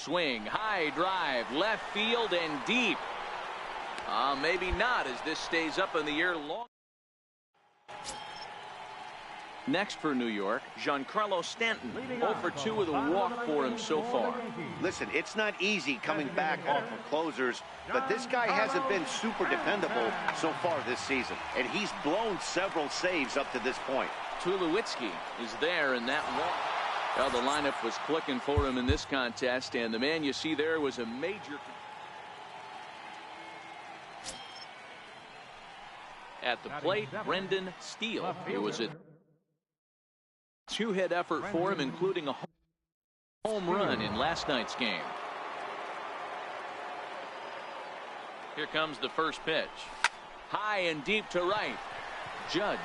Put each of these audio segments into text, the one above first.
swing, high drive, left field and deep. Maybe not, as this stays up in the air long. Next for New York, Giancarlo Stanton. 0 for 2 with a walk for him so far. Listen, it's not easy coming back off of closers, but this guy hasn't been super dependable so far this season, and he's blown several saves up to this point. Tulowitzki is there in that walk. Well, the lineup was clicking for him in this contest, and the man you see there was a major. At the plate, Brendan Steele. It was a two-hit effort for him, including a home run in last night's game. Here comes the first pitch. High and deep to right. Judge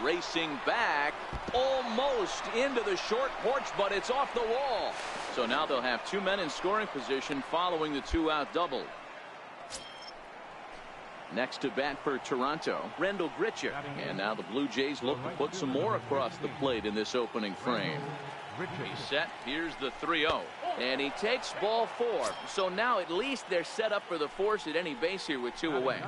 racing back, almost into the short porch, but it's off the wall. So now they'll have 2 men in scoring position following the 2-out double. Next to bat for Toronto, Rendell Grichuk. And now the Blue Jays look to put some more across the plate in this opening frame. He's set. Here's the 3-0. And he takes ball 4. So now at least they're set up for the force at any base here with 2 away.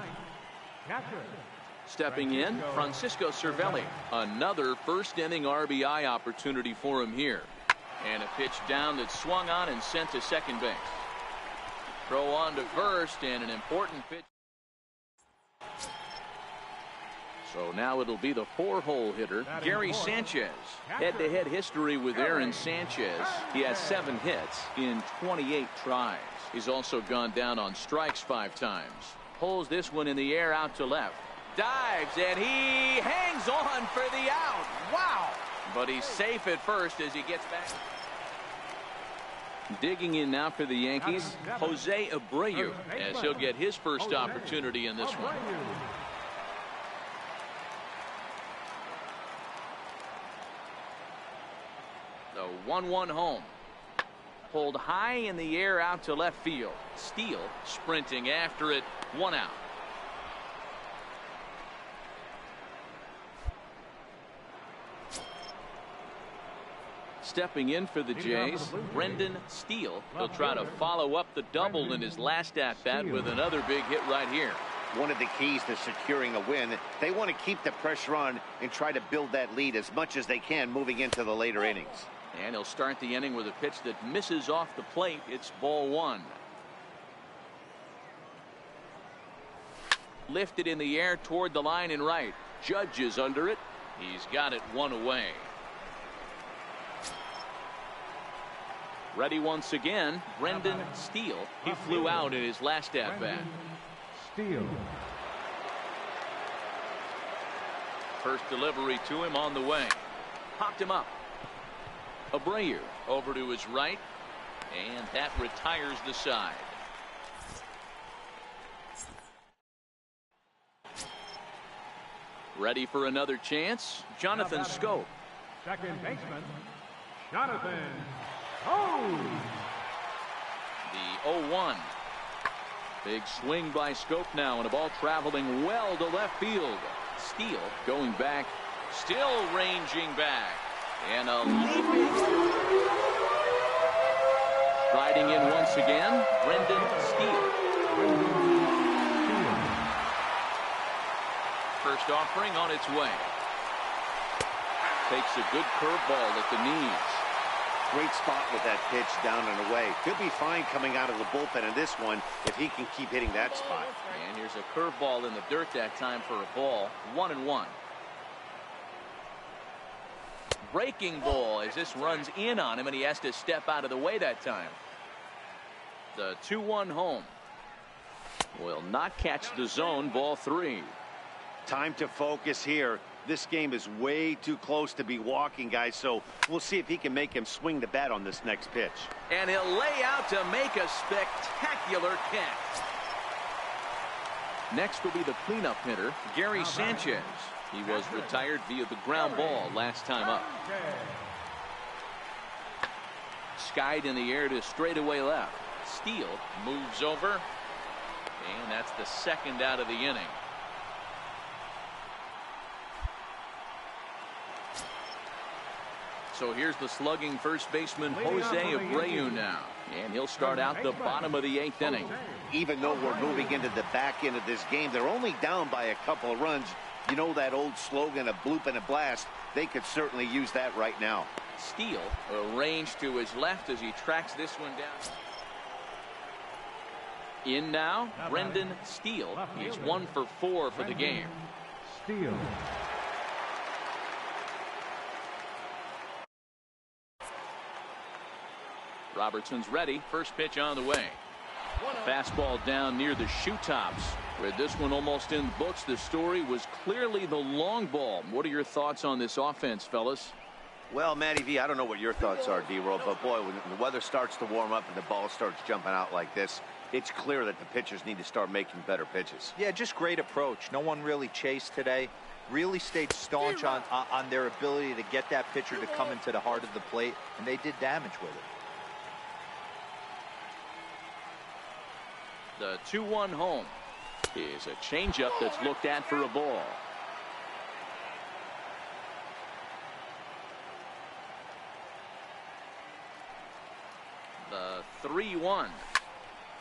Stepping in, Francisco Cervelli. Another first inning RBI opportunity for him here. And a pitch down that swung on and sent to second base. Throw on to first, and an important pitch. So now it'll be the 4-hole hitter, Gary Sanchez. Head-to-head history with Aaron Sanchez. He has 7 hits in 28 tries. He's also gone down on strikes 5 times. Pulls this one in the air out to left. Dives, and he hangs on for the out. Wow! But he's safe at first as he gets back. Digging in now for the Yankees, Jose Abreu, as he'll get his first opportunity in this one. The 1-1 home. Pulled high in the air out to left field. Steele sprinting after it. 1 out. Stepping in for the Jays, Brendan Steele. He'll try to follow up the double in his last at-bat with another big hit right here. One of the keys to securing a win, they want to keep the pressure on and try to build that lead as much as they can moving into the later innings. And he'll start the inning with a pitch that misses off the plate. It's ball 1. Lifted in the air toward the line and right. Judge is under it. He's got it 1 away. Ready once again, Brendan Steele. He flew out in his last at-bat. Steele. First delivery to him on the way. Popped him up. Abreu over to his right, and that retires the side. Ready for another chance, Jonathan Schoop. Second baseman, Jonathan Schoop. The 0-1. Big swing by Schoop now, and a ball traveling well to left field. Steele going back, still ranging back, and a leaping. Striding in once again, Brendan Steele. First offering on its way. Takes a good curveball at the knees. Great spot with that pitch down and away. Could be fine coming out of the bullpen in this one if he can keep hitting that spot. And here's a curveball in the dirt that time for a ball. 1-1. Breaking ball as this runs in on him, and he has to step out of the way that time. The 2-1 home. Will not catch the zone. Ball 3. Time to focus here. This game is way too close to be walking, guys, so we'll see if he can make him swing the bat on this next pitch. And he'll lay out to make a spectacular catch. Next will be the cleanup hitter, Gary Sanchez. He was retired via the ground ball last time up. Skied in the air to straightaway left. Steele moves over, and that's the second out of the inning. So here's the slugging first baseman Jose Abreu now. And he'll start out the bottom of the 8th inning. Even though we're moving into the back end of this game, they're only down by a couple of runs. You know that old slogan, a bloop and a blast? They could certainly use that right now. Steele arranged to his left as he tracks this one down. In now, Brendan Steele. He's 1 for 4 for the game. Steele. Robertson's ready. First pitch on the way. Fastball down near the shoe tops. With this one almost in the books, the story was clearly the long ball. What are your thoughts on this offense, fellas? Well, Matty V, I don't know what your thoughts are, D-Roll, but boy, when the weather starts to warm up and the ball starts jumping out like this, it's clear that the pitchers need to start making better pitches. Yeah, just great approach. No one really chased today. Really stayed staunch on their ability to get that pitcher to come into the heart of the plate, and they did damage with it. The 2-1 home is a changeup that's looked at for a ball. The 3-1.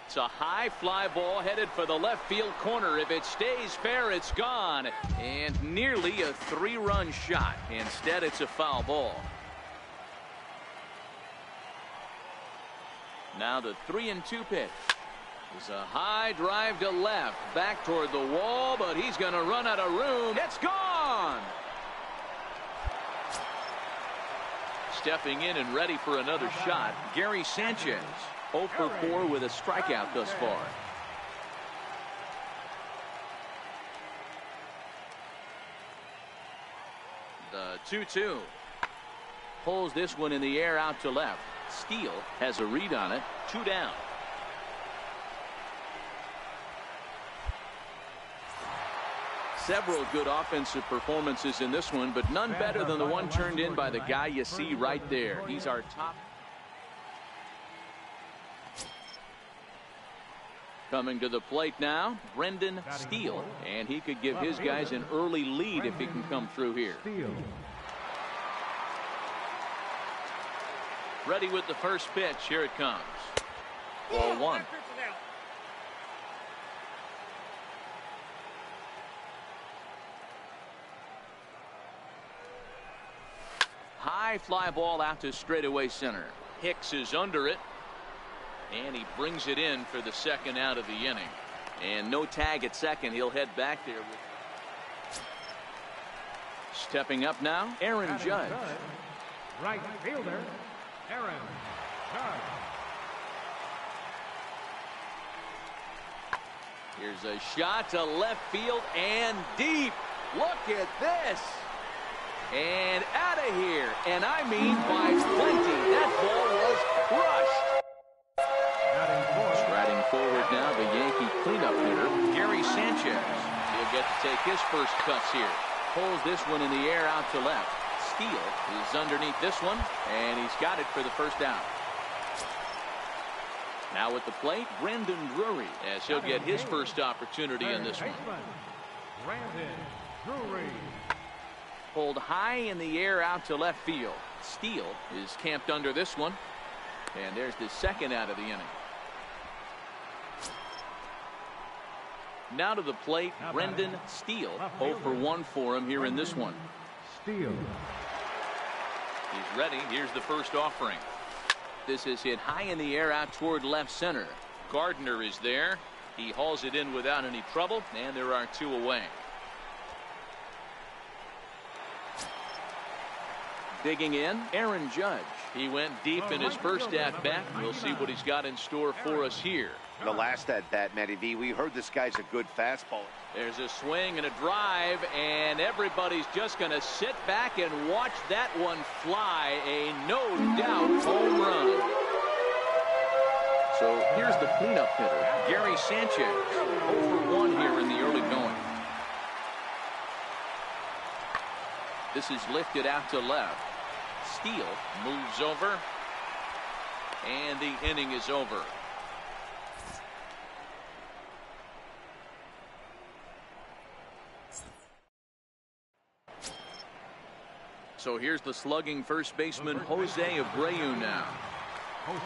It's a high fly ball headed for the left field corner. If it stays fair, it's gone. And nearly a 3-run shot. Instead, it's a foul ball. Now the 3-2 pitch. It's a high drive to left, back toward the wall, but he's going to run out of room. It's gone. Stepping in and ready for another shot, Gary Sanchez. 0 for 4 with a strikeout thus far. The 2-2. Pulls this one in the air out to left. Steele has a read on it. 2 down. Several good offensive performances in this one, but none better than the one turned in by the guy you see right there. He's our top. Coming to the plate now, Brendan Steele, and he could give his guys an early lead if he can come through here. Ready with the first pitch. Here it comes. Ball 1. High fly ball out to straightaway center. Hicks is under it, and he brings it in for the second out of the inning. And no tag at second. He'll head back there. Stepping up now, Aaron Judge. Right fielder, Aaron Judge. Here's a shot to left field and deep. Look at this. And out of here. And I mean by plenty. That ball was crushed. Striding forward now, the Yankee cleanup hitter, Gary Sanchez. He'll get to take his first cuts here. Pulls this one in the air out to left. Steele is underneath this one, and he's got it for the first out. Now at the plate, Brandon Drury, as he'll get his first opportunity in this one. Brandon Drury. Pulled high in the air out to left field. Steele is camped under this one, and there's the second out of the inning. Now to the plate, Brendan Steele. 0 for 1 for him here in this one. Steele. He's ready. Here's the first offering. This is hit high in the air out toward left center. Gardner is there. He hauls it in without any trouble, and there are 2 away. Digging in, Aaron Judge. He went deep in his first at-bat. We'll see what he's got in store for us here. The last at-bat, Matty V, we heard this guy's a good fastball. There's a swing and a drive, and everybody's just going to sit back and watch that one fly. A no-doubt home run. So here's the cleanup hitter, Gary Sanchez. 0 for 1 here in the early going. This is lifted out to left. Steele moves over, and the inning is over. So here's the slugging first baseman Jose Abreu now. Jose.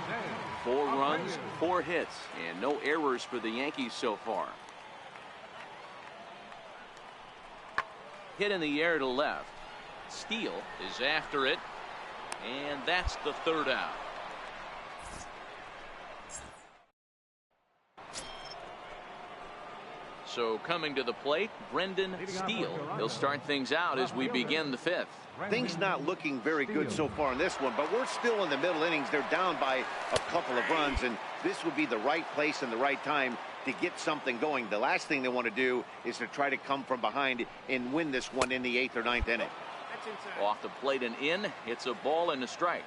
4 runs, 4 hits, and no errors for the Yankees so far. Hit in the air to left. Steele is after it, and that's the 3rd out. So coming to the plate, Brendan Steele. He'll start things out as we begin the 5th. Things not looking very good so far in this one, but we're still in the middle innings. They're down by a couple of runs, and this would be the right place and the right time to get something going. The last thing they want to do is to try to come from behind and win this one in the 8th or 9th inning. Off the plate and in. It's a ball and a strike.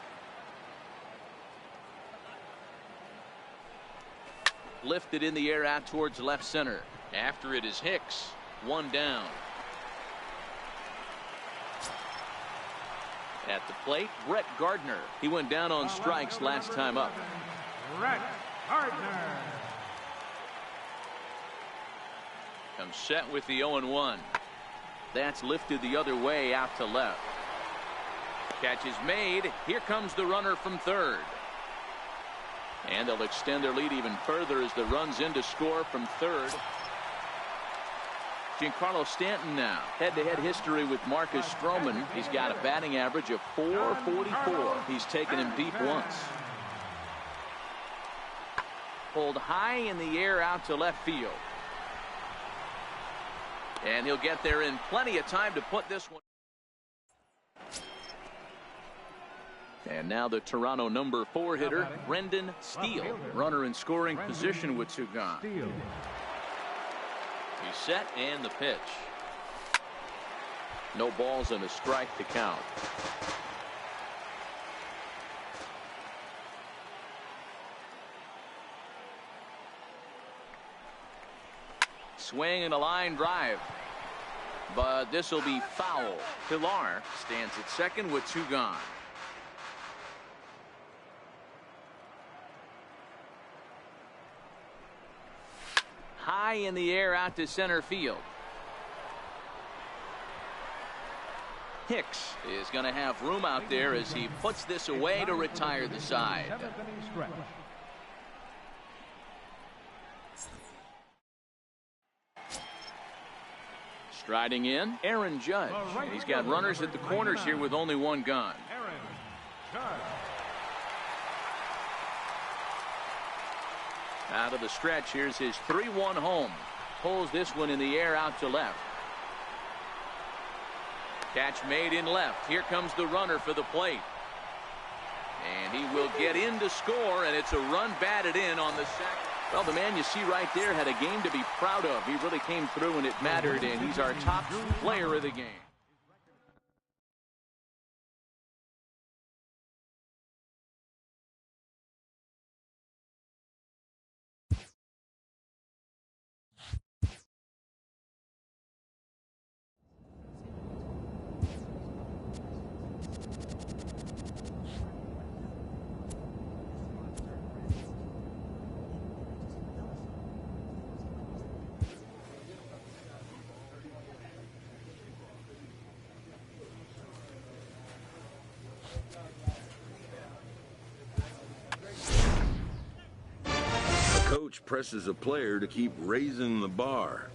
Lifted in the air out towards left center. After it is Hicks. 1 down. At the plate, Brett Gardner. He went down on strikes last time up. Brett Gardner. Comes set with the 0-1. That's lifted the other way out to left. Catch is made. Here comes the runner from 3rd. And they'll extend their lead even further as the run's in to score from 3rd. Giancarlo Stanton now. Head-to-head history with Marcus Stroman. He's got a batting average of .444. He's taken him deep once. Pulled high in the air out to left field. And he'll get there in plenty of time to put this one. And now the Toronto number 4 hitter, Brendan Steele. Runner in scoring position with 2 gone. He's set and the pitch. No balls and a strike to count. Swing and a line drive. But this will be foul. Pilar stands at second with 2 gone. High in the air out to center field. Hicks is going to have room out there as he puts this away to retire the side. Striding in, Aaron Judge. He's got runners at the corners here with only 1 gone. Aaron Judge. Out of the stretch, here's his 3-1 home. Pulls this one in the air out to left. Catch made in left. Here comes the runner for the plate. And he will get in to score, and it's a run batted in on the second. Well, the man you see right there had a game to be proud of. He really came through when it mattered, and he's our top player of the game. Coach presses a player to keep raising the bar.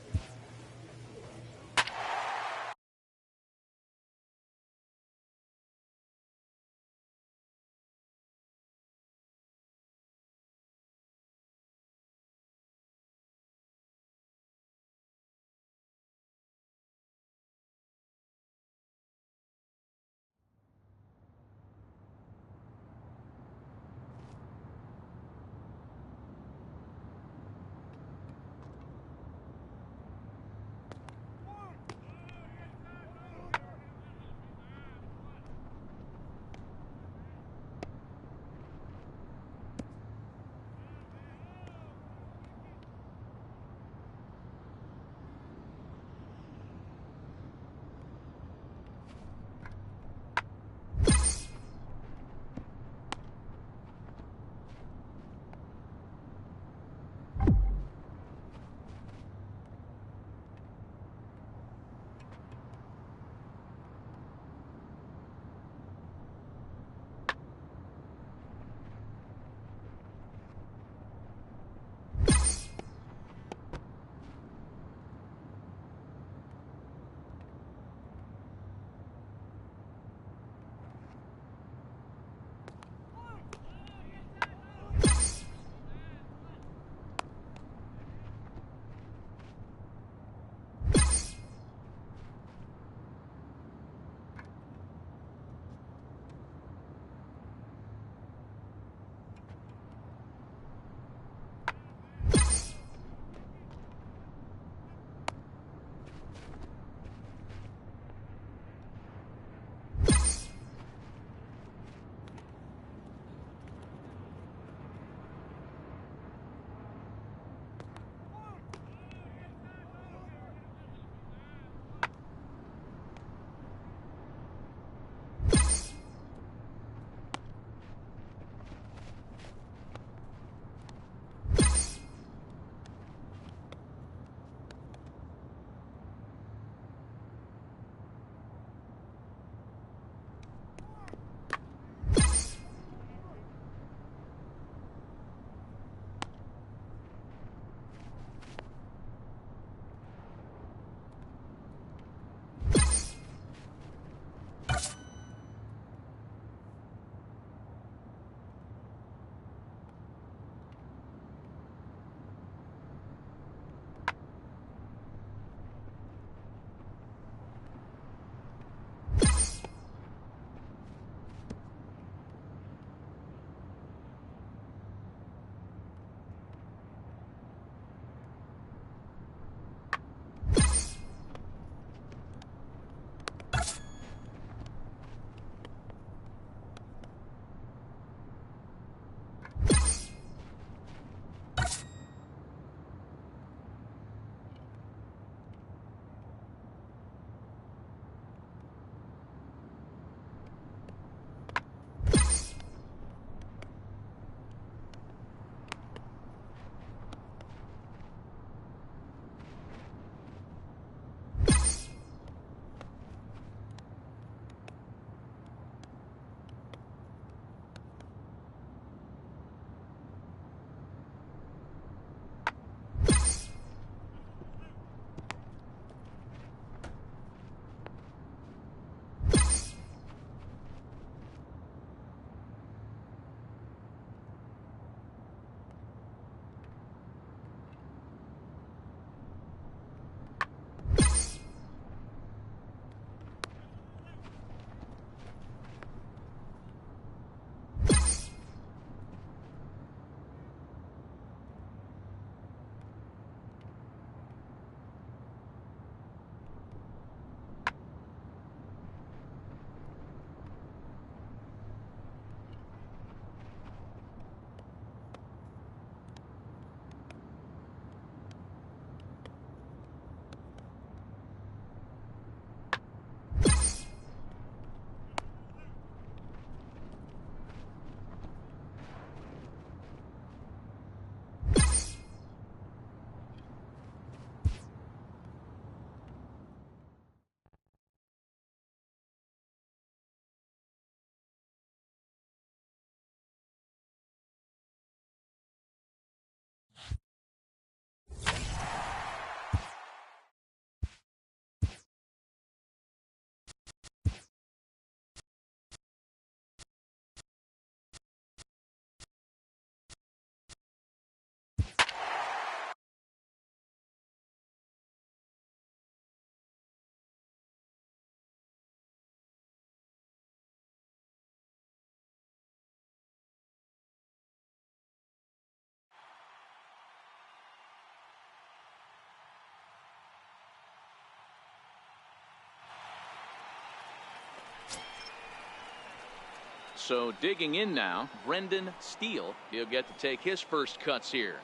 So digging in now, Brendan Steele. He'll get to take his first cuts here.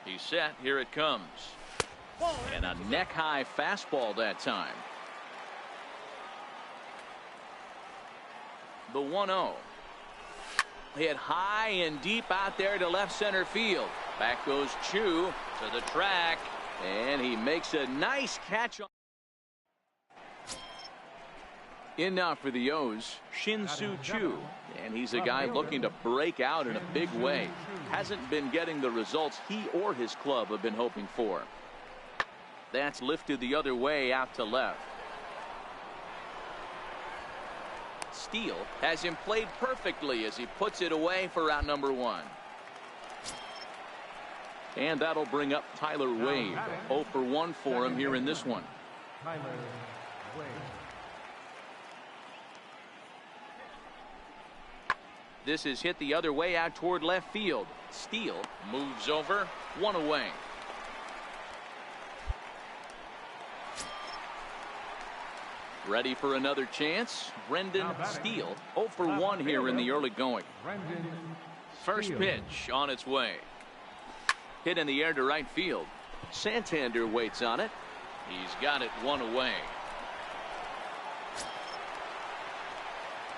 He's set. Here it comes. And a neck-high fastball that time. The 1-0. Hit high and deep out there to left center field. Back goes Chu to the track, and he makes a nice catch. In now for the O's, Shin-Soo Choo, and he's a guy looking to break out in a big way. Hasn't been getting the results he or his club have been hoping for. That's lifted the other way out to left. Steele has him played perfectly as he puts it away for out number 1. And that'll bring up Tyler Wade. 0 for 1 for him here in this one. Tyler Wade. This is hit the other way out toward left field. Steele moves over, 1 away. Ready for another chance. Brendan Steele 0 for 1 here in the early going. First pitch on its way. Hit in the air to right field. Santander waits on it. He's got it 1 away.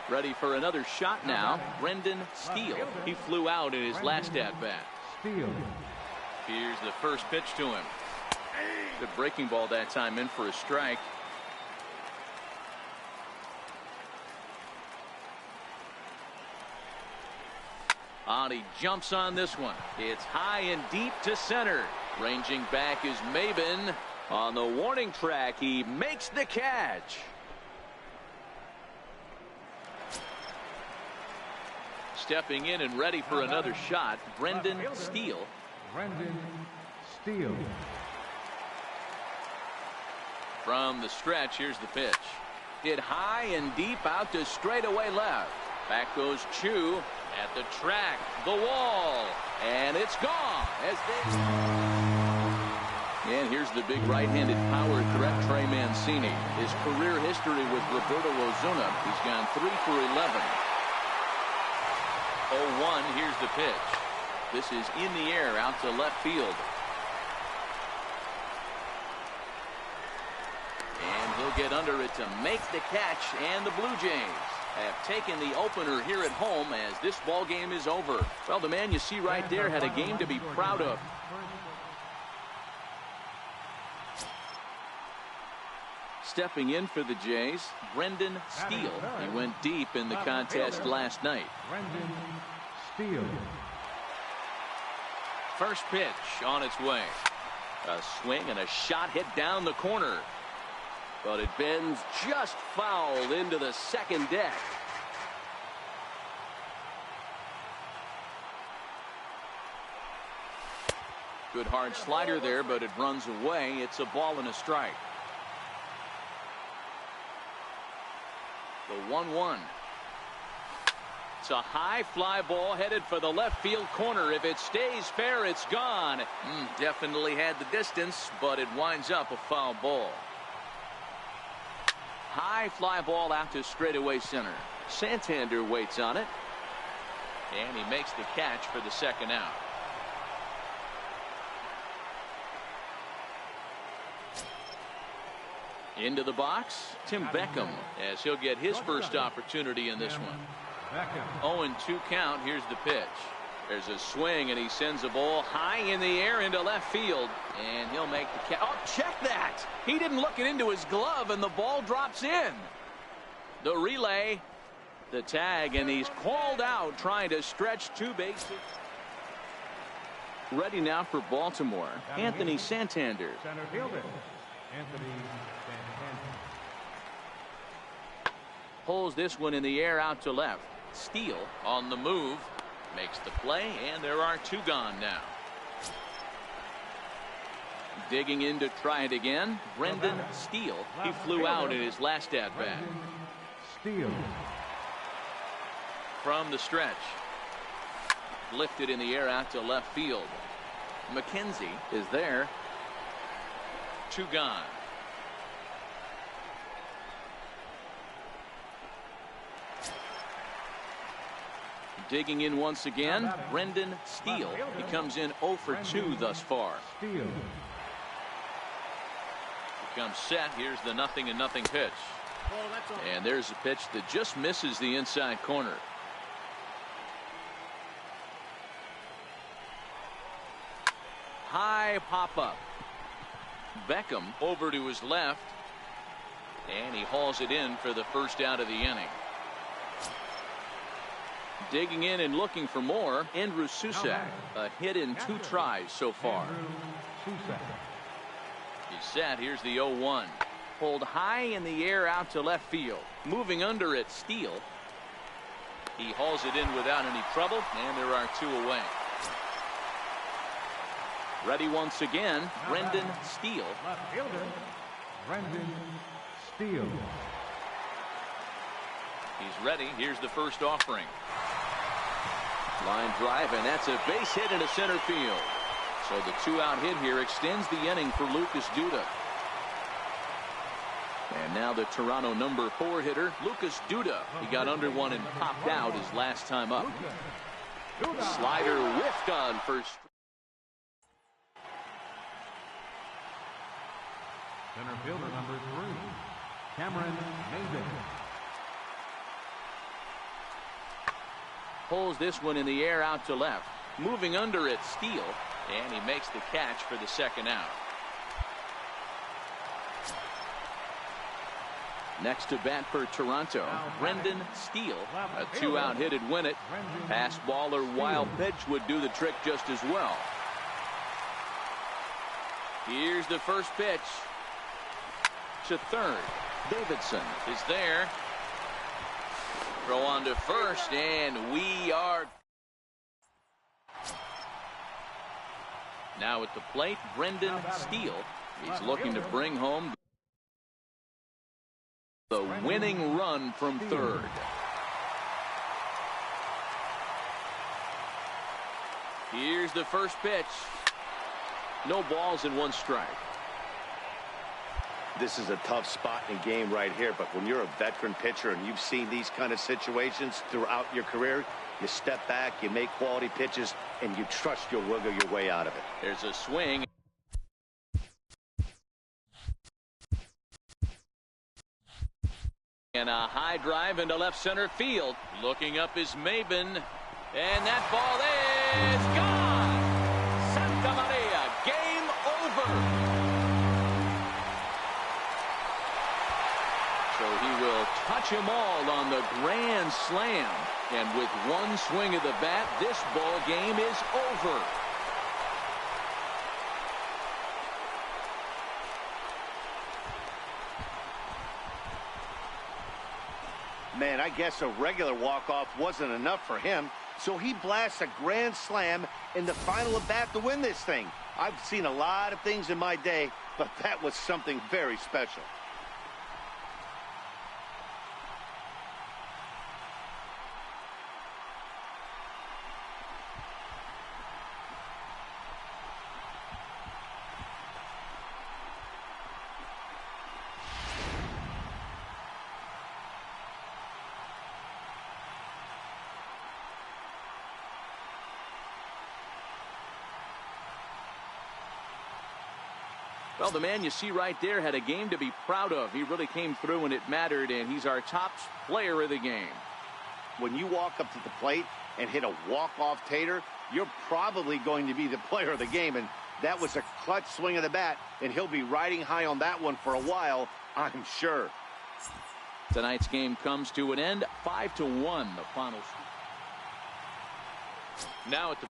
Ready for another shot now. Brendan Steele. He flew out in his last at bat. Here's the first pitch to him. Good breaking ball that time, in for a strike. He jumps on this one. It's high and deep to center. Ranging back is Maben. On the warning track, he makes the catch. Stepping in and ready for another shot, Brendan Steele. From the stretch, here's the pitch. Hit high and deep out to straightaway left. Back goes Chu at the track, the wall, and it's gone. And here's the big right-handed power threat, Trey Mancini. His career history with Roberto Ozuna, he's gone 3 for 11. 0-1, here's the pitch. This is in the air out to left field. And he'll get under it to make the catch, and the Blue Jays have taken the opener here at home as this ball game is over. Well, the man you see right there had a game to be proud of. Stepping in for the Jays, Brendan Steele. He went deep in the contest last night. First pitch on its way. A swing and a shot hit down the corner. But it bends just foul into the second deck. Good hard slider there, but it runs away. It's a ball and a strike. The 1-1. It's a high fly ball headed for the left field corner. If it stays fair, it's gone. Definitely had the distance, but it winds up a foul ball. High fly ball out to straightaway center. Santander waits on it. And he makes the catch for the second out. Into the box, Tim Beckham, as he'll get his first opportunity in this one. 0-2 count. Here's the pitch. There's a swing, and he sends a ball high in the air into left field. And he'll make the catch. Oh, check that! He didn't look it into his glove, and the ball drops in. The relay, the tag, and he's called out trying to stretch 2 bases. Ready now for Baltimore, Anthony Santander. Center fielder, Anthony Santander. Pulls this one in the air out to left. Steele on the move. Makes the play, and there are 2 gone now. Digging in to try it again, Brendan Steele. He flew out in his last at-bat. From the stretch. Lifted in the air out to left field. McKenzie is there. 2 gone. Digging in once again, Brendan Steele. He comes in 0 for 2 thus far. Steele. Comes set. Here's the 0-0 pitch. And there's a pitch that just misses the inside corner. High pop-up. Beckham over to his left. And he hauls it in for the first out of the inning. Digging in and looking for more, Andrew Susak. A hit in 2 tries so far. He's set. Here's the 0-1. Pulled high in the air out to left field. Moving under it, Steele. He hauls it in without any trouble, and there are 2 away. Ready once again, Brendan Steele. Left fielder, Brendan Steele. He's ready. Here's the first offering. Line drive, and that's a base hit into center field. So the 2-out hit here extends the inning for Lucas Duda. And now the Toronto number 4 hitter, Lucas Duda. He got under one and popped out his last time up. Slider whiffed on first. Center fielder number 3, Cameron Mason. Pulls this one in the air out to left. Moving under it, Steele. And he makes the catch for the second out. Next to bat for Toronto, Brendan Steele. A 2-out hit would win it. Pass ball or wild pitch would do the trick just as well. Here's the first pitch. To third. Davidson is there. Throw on to first, and we are. Now at the plate, Brendan Steele. He's looking to bring home the winning run from third. Here's the first pitch. No balls and 1 strike. This is a tough spot in the game right here, but when you're a veteran pitcher and you've seen these kind of situations throughout your career, you step back, you make quality pitches, and you trust you'll wiggle your way out of it. There's a swing. And a high drive into left center field. Looking up is Maben. And that ball is gone. Santa Maria, game over. So he will touch them all on the grand slam. And with 1 swing of the bat, this ball game is over. Man, I guess a regular walk-off wasn't enough for him, so he blasts a grand slam in the final at bat to win this thing. I've seen a lot of things in my day, but that was something very special. Well, the man you see right there had a game to be proud of. He really came through when it mattered, and he's our top player of the game. When you walk up to the plate and hit a walk-off tater, you're probably going to be the player of the game, and that was a clutch swing of the bat, and he'll be riding high on that one for a while, I'm sure. Tonight's game comes to an end, 5-1, the final. Now at the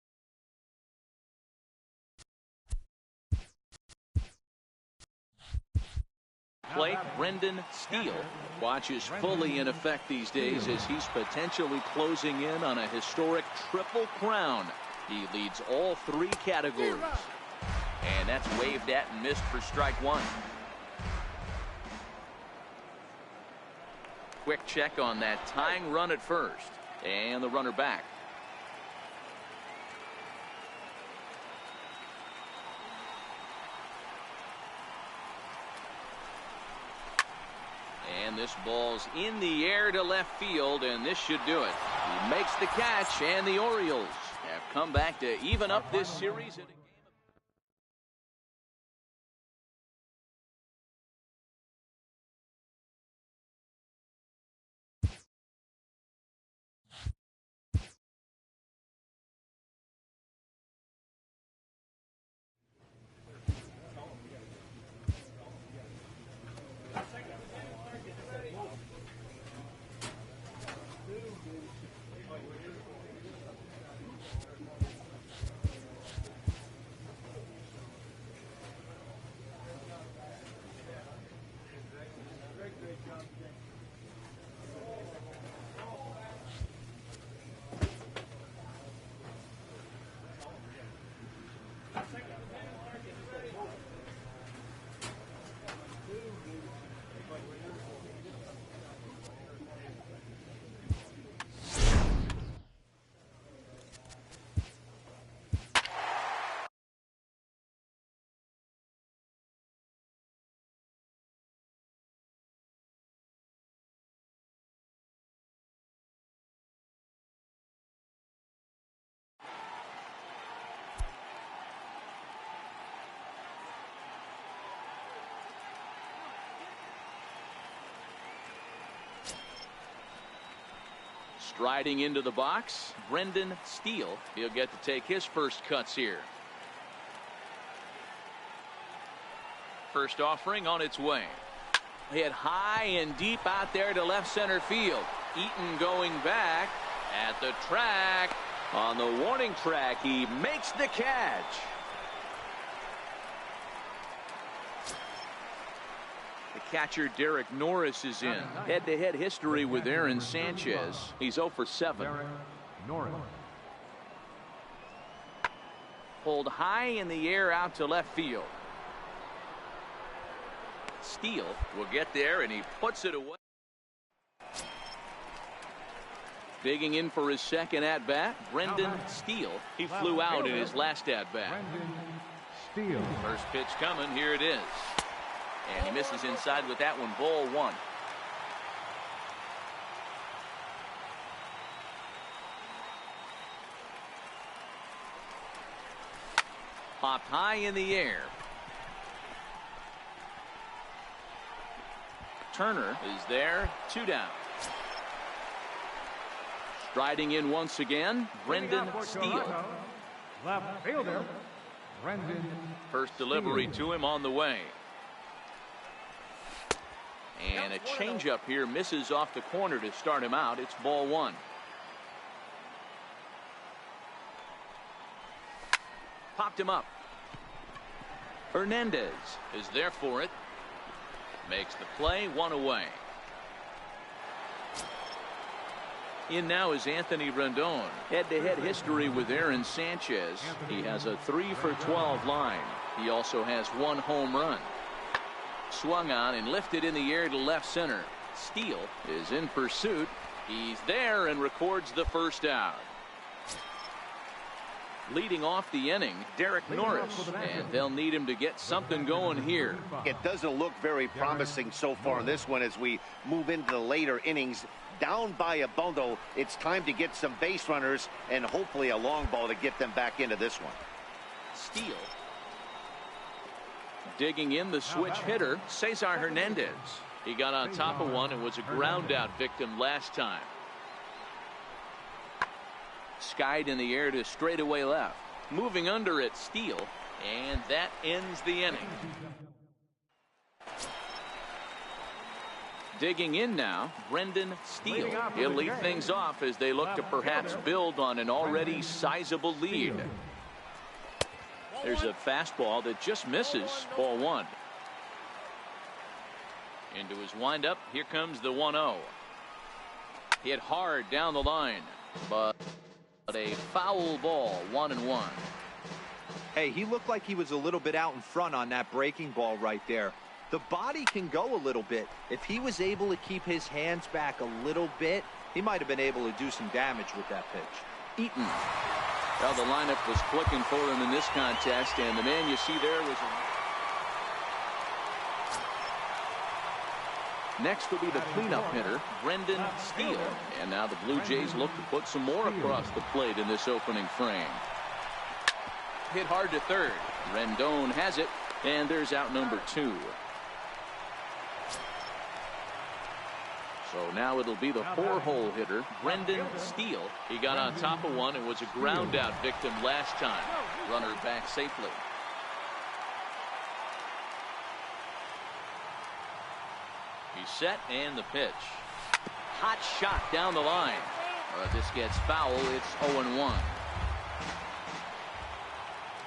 plate, Brendan Steele watches fully in effect these days as he's potentially closing in on a historic triple crown. He leads all 3 categories. And that's waved at and missed for strike 1. Quick check on that tying run at first. And the runner back. And And this ball's in the air to left field, and this should do it. He makes the catch, and the Orioles have come back to even up this series. Striding into the box, Brendan Steele. He'll get to take his first cuts here. First offering on its way. Hit high and deep out there to left center field. Eaton going back at the track. On the warning track, he makes the catch. The catcher Derek Norris is in. Head-to-head history with Aaron Sanchez. He's 0 for 7. Norris. Pulled high in the air out to left field. Steele will get there, and he puts it away. Digging in for his second at-bat, Brendan Steele. He flew out in his last at-bat. Steele. First pitch coming. Here it is. And he misses inside with that one. Ball 1. Popped high in the air. Turner is there. 2 down. Striding in once again, Brendan Steele. Left fielder, Brendan. First delivery to him on the way. And a changeup here misses off the corner to start him out. It's ball 1. Popped him up. Hernandez is there for it. Makes the play, 1 away. In now is Anthony Rendon. Head-to-head history with Aaron Sanchez. He has a 3 for 12 line. He also has 1 home run. Swung on and lifted in the air to left center. Steele is in pursuit. He's there and records the first out. Leading off the inning, Derek Norris, and they'll need him to get something going here. It doesn't look very promising so far in this one as we move into the later innings. Down by a bundle, it's time to get some base runners and hopefully a long ball to get them back into this one. Steele. Digging in the switch hitter, Cesar Hernandez. He got on top of one and was a ground out victim last time. Skied in the air to straightaway left. Moving under it, Steele, and that ends the inning. Digging in now, Brendan Steele. He'll lead things off as they look to perhaps build on an already sizable lead. There's a fastball that just misses. Ball 1. Into his windup. Here comes the 1-0. Hit hard down the line, but a foul ball. 1-1. Hey, he looked like he was a little bit out in front on that breaking ball right there. The body can go a little bit. If he was able to keep his hands back a little bit, he might have been able to do some damage with that pitch. Eaton. Well, the lineup was clicking for him in this contest, and the man you see there was Next will be the cleanup hitter, Brendan Steele. And now the Blue Jays look to put some more across the plate in this opening frame. Hit hard to third. Rendon has it, and there's out number 2. So now it'll be the 4-hole hitter, Brendan Steele. He got on top of one and was a ground out victim last time. Runner back safely. He's set, and the pitch. Hot shot down the line. This gets foul. It's 0-1.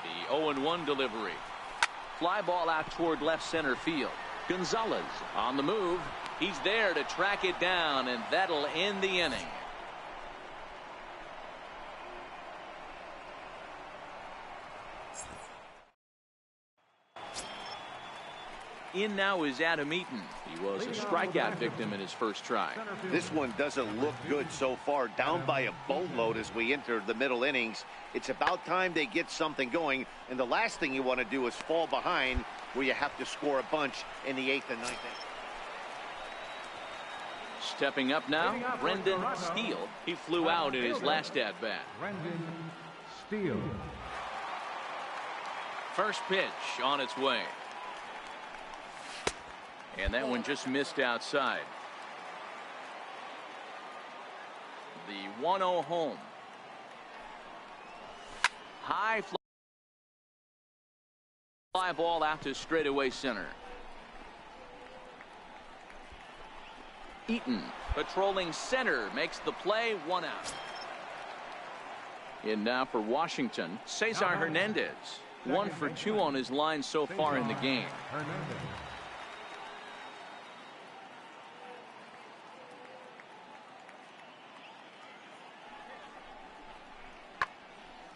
The 0-1 delivery. Fly ball out toward left center field. Gonzalez on the move. He's there to track it down, and that'll end the inning. In now is Adam Eaton. He was a strikeout victim in his first try. This one doesn't look good so far. Down by a boatload as we enter the middle innings. It's about time they get something going. And the last thing you want to do is fall behind where you have to score a bunch in the 8th and 9th inning. Stepping up now, Brendan Steele. He flew out in his last at-bat. Brendan Steele. First pitch on its way. And that one just missed outside. The 1-0 home. High fly ball out to straightaway center. Eaton patrolling center makes the play, 1 out. In now for Washington, Cesar Hernandez. 1 for 2 on his line so far in the game.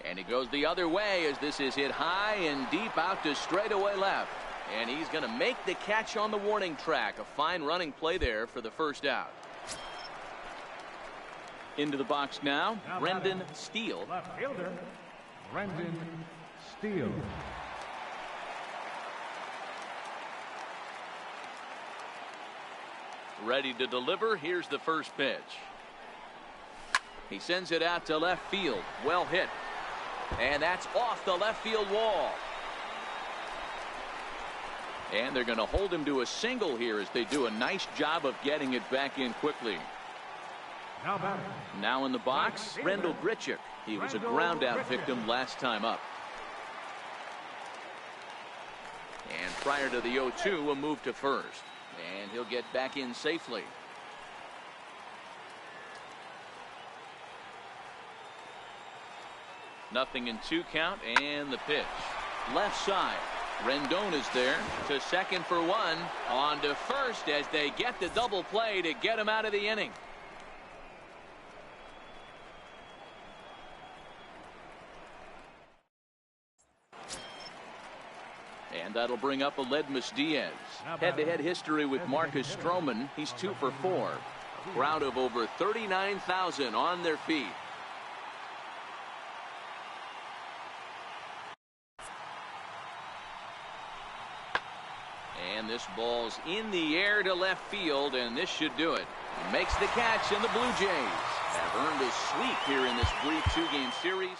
And he goes the other way as this is hit high and deep out to straightaway left. And he's going to make the catch on the warning track. A fine running play there for the first out. Into the box now, Brendan Steele. Left fielder, Brendan Steele. Ready to deliver. Here's the first pitch. He sends it out to left field. Well hit. And that's off the left field wall. And they're going to hold him to a single here as they do a nice job of getting it back in quickly. Now in the box, Rendell Grichuk. He was a ground out victim last time up. And prior to the 0-2, a move to first. And he'll get back in safely. Nothing in 2 count, and the pitch. Left side. Rendon is there to second for 1. On to first as they get the double play to get him out of the inning. And that'll bring up Aledmus Diaz. Head-to-head history with Marcus Stroman. He's 2 for 4. A crowd of over 39,000 on their feet. And this ball's in the air to left field, and this should do it. He makes the catch, and the Blue Jays have earned a sweep here in this brief 2-game series.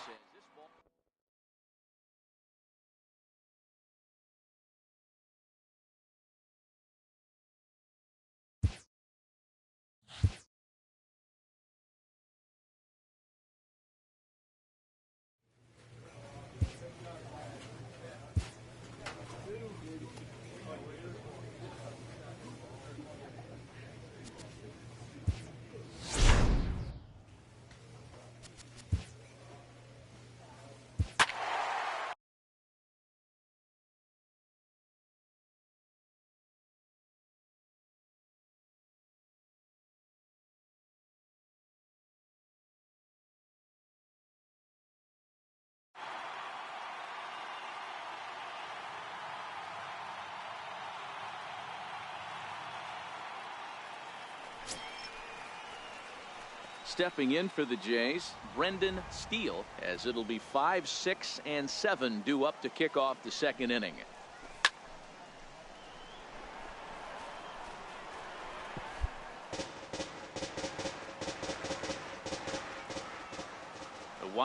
Stepping in for the Jays, Brendan Steele, as it'll be 5, 6, and 7 due up to kick off the second inning.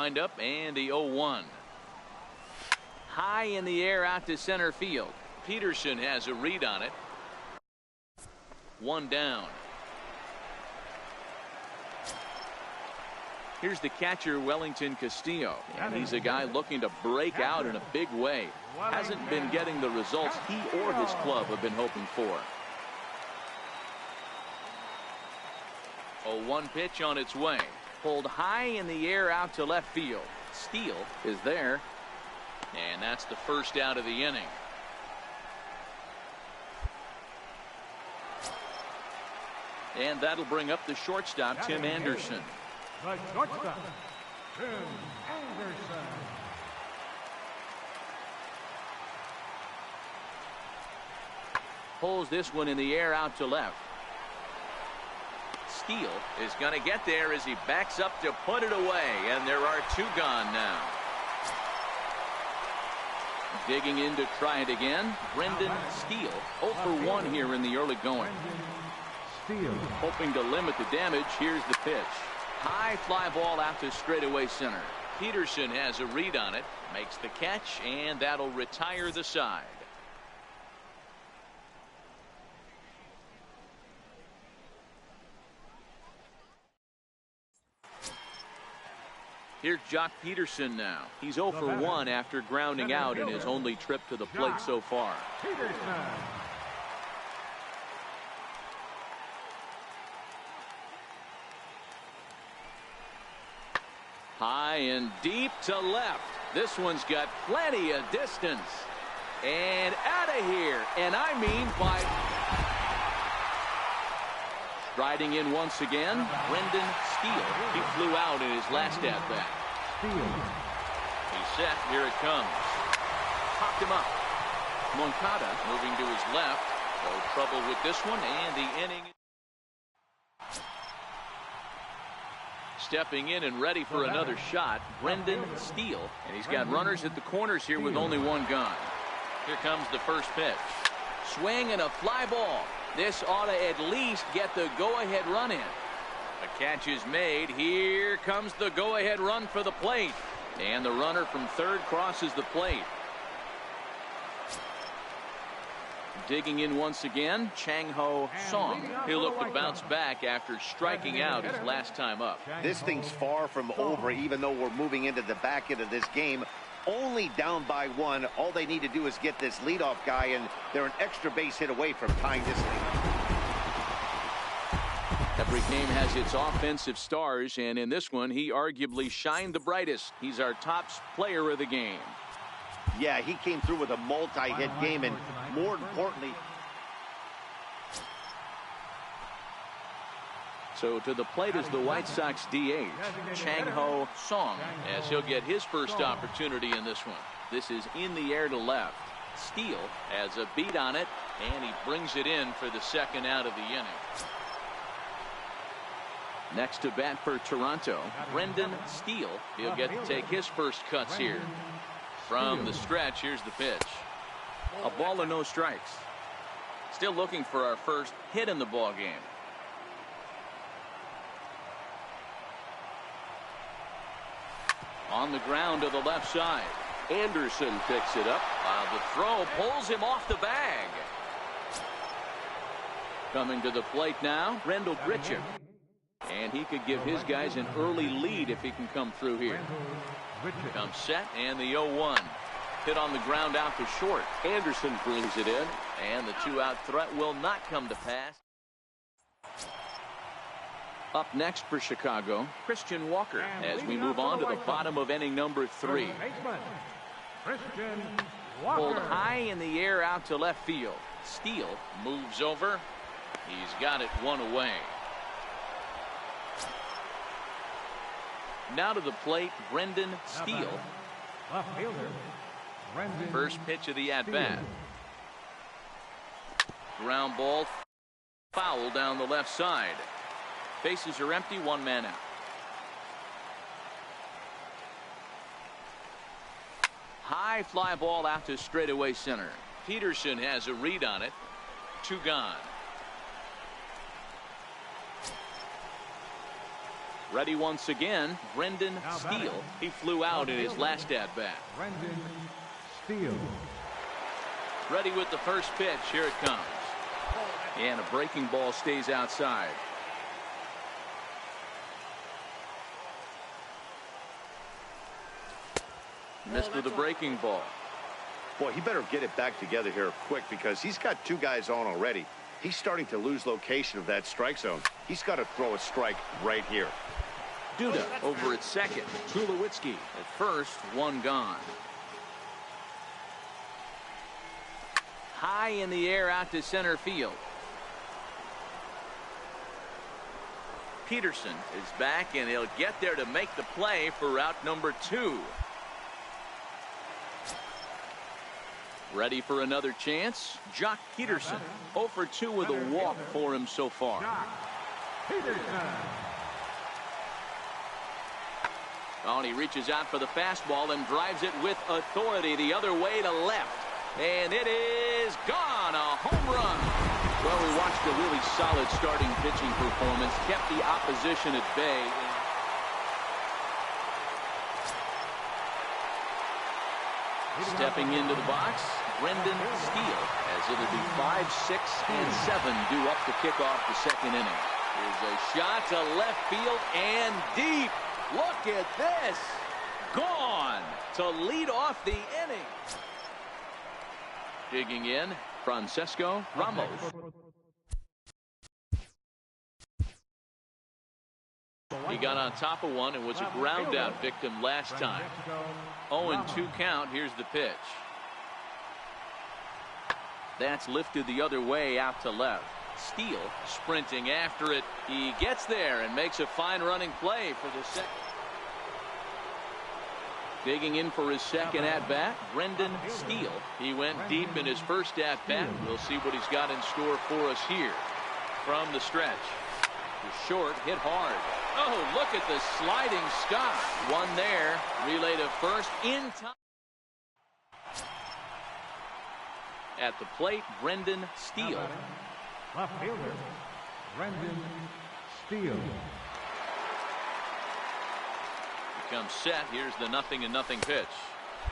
windup and the 0-1. High in the air out to center field. Peterson has a read on it. One down. Here's the catcher, Wellington Castillo, and he's a guy looking to break out in a big way. Hasn't been getting the results he or his club have been hoping for. 0-1 pitch on its way. Pulled high in the air out to left field. Steele is there, and that's the first out of the inning. And that'll bring up the shortstop, Tim Anderson. The shortstop, Tim Anderson. Pulls this one in the air out to left. Steele is going to get there as he backs up to put it away, and there are two gone now. Digging in to try it again, Brendan Steele. 0 for 1 here in the early going. Steele. Hoping to limit the damage. Here's the pitch. High fly ball out to straightaway center. Peterson has a read on it, makes the catch, and that'll retire the side. Here's Jock Peterson now. He's 0 for 1 after grounding out in his only trip to the plate so far. Peterson. High and deep to left. This one's got plenty of distance. And out of here. And I mean by... Striding in once again, Brendan Steele. He flew out in his last at-bat. He's set. Here it comes. Popped him up. Moncada moving to his left. No trouble with this one, and the inning. Stepping in and ready for another shot, Brendan Steele. And he's got runners at the corners here with only one gone. Here comes the first pitch. Swing and a fly ball. This ought to at least get the go-ahead run in. A catch is made. Here comes the go-ahead run for the plate. And the runner from third crosses the plate. Digging in once again, Chang-Ho Song. He'll look to bounce back after striking out his last time up. This thing's far from over, even though we're moving into the back end of this game. Only down by 1. All they need to do is get this leadoff guy, and they're an extra base hit away from tying this thing. Every game has its offensive stars, and in this one, he arguably shined the brightest. He's our top player of the game. Yeah, he came through with a multi-hit game, and more importantly... So to the plate is the White Sox DH, Chang-Ho Song, as he'll get his first opportunity in this one. This is in the air to left. Steele has a beat on it, and he brings it in for the second out of the inning. Next to bat for Toronto, Brendan Steele. He'll get to take his first cuts here. From the stretch, here's the pitch. A ball and no strikes. Still looking for our first hit in the ball game. On the ground to the left side. Anderson picks it up while the throw pulls him off the bag. Coming to the plate now, Rendell Grichuk. And he could give his guys an early lead if he can come through here. Comes set, and the 0-1. Hit on the ground out to short. Anderson brings it in, and the two-out threat will not come to pass. Up next for Chicago, Christian Walker, as we move on to the bottom of inning number 3. Pulled high in the air out to left field. Steele moves over. He's got it one away. Now to the plate, Brendan Steele. First pitch of the at-bat. Ground ball, foul down the left side. Bases are empty, one man out. High fly ball out to straightaway center. Peterson has a read on it. Two gone. Ready once again, Brendan Steele. He flew out in his last at-bat. Brendan Steele. Ready with the first pitch. Here it comes. And a breaking ball stays outside. Missed with a breaking ball. Boy, he better get it back together here quick because he's got two guys on already. He's starting to lose location of that strike zone. He's got to throw a strike right here. Duda over at second. Tulowitzki at first. One gone. High in the air out to center field. Peterson is back, and he'll get there to make the play for route number 2. Ready for another chance. Jock Peterson 0 for 2 with a walk for him so far. Oh, and he reaches out for the fastball and drives it with authority the other way to left. And it is gone. A home run. Well, we watched a really solid starting pitching performance. Kept the opposition at bay. Stepping into the box, Brendan Steele, as it'll be 5, 6, and 7 due up to kick off the second inning. Here's a shot to left field and deep. Look at this. Gone to lead off the inning. Digging in, Francesco Ramos. He got on top of one and was a ground out victim last time. 0-2 count. Here's the pitch. That's lifted the other way out to left. Steele sprinting after it. He gets there and makes a fine running play for the second. Digging in for his second at-bat, Brendan Steele. He went deep in his first at-bat. We'll see what he's got in store for us here. From the stretch. The short, hit hard. Oh, look at the sliding Scott. One there. Relay to first in time. At the plate, Brendan Steele. Left fielder, Brendan Steele. Becomes set. Here's the 0-0 pitch.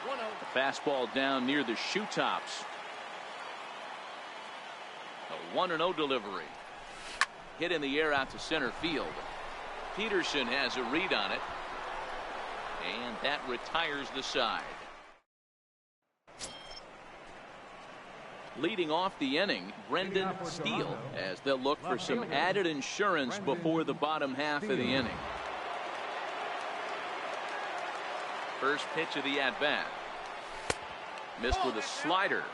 The fastball down near the shoe tops. A 1-0 delivery. Hit in the air out to center field. Peterson has a read on it. And that retires the side. Leading off the inning, Brendan Steele, as they'll look for some added insurance before the bottom half of the inning. First pitch of the at-bat. Missed with a slider.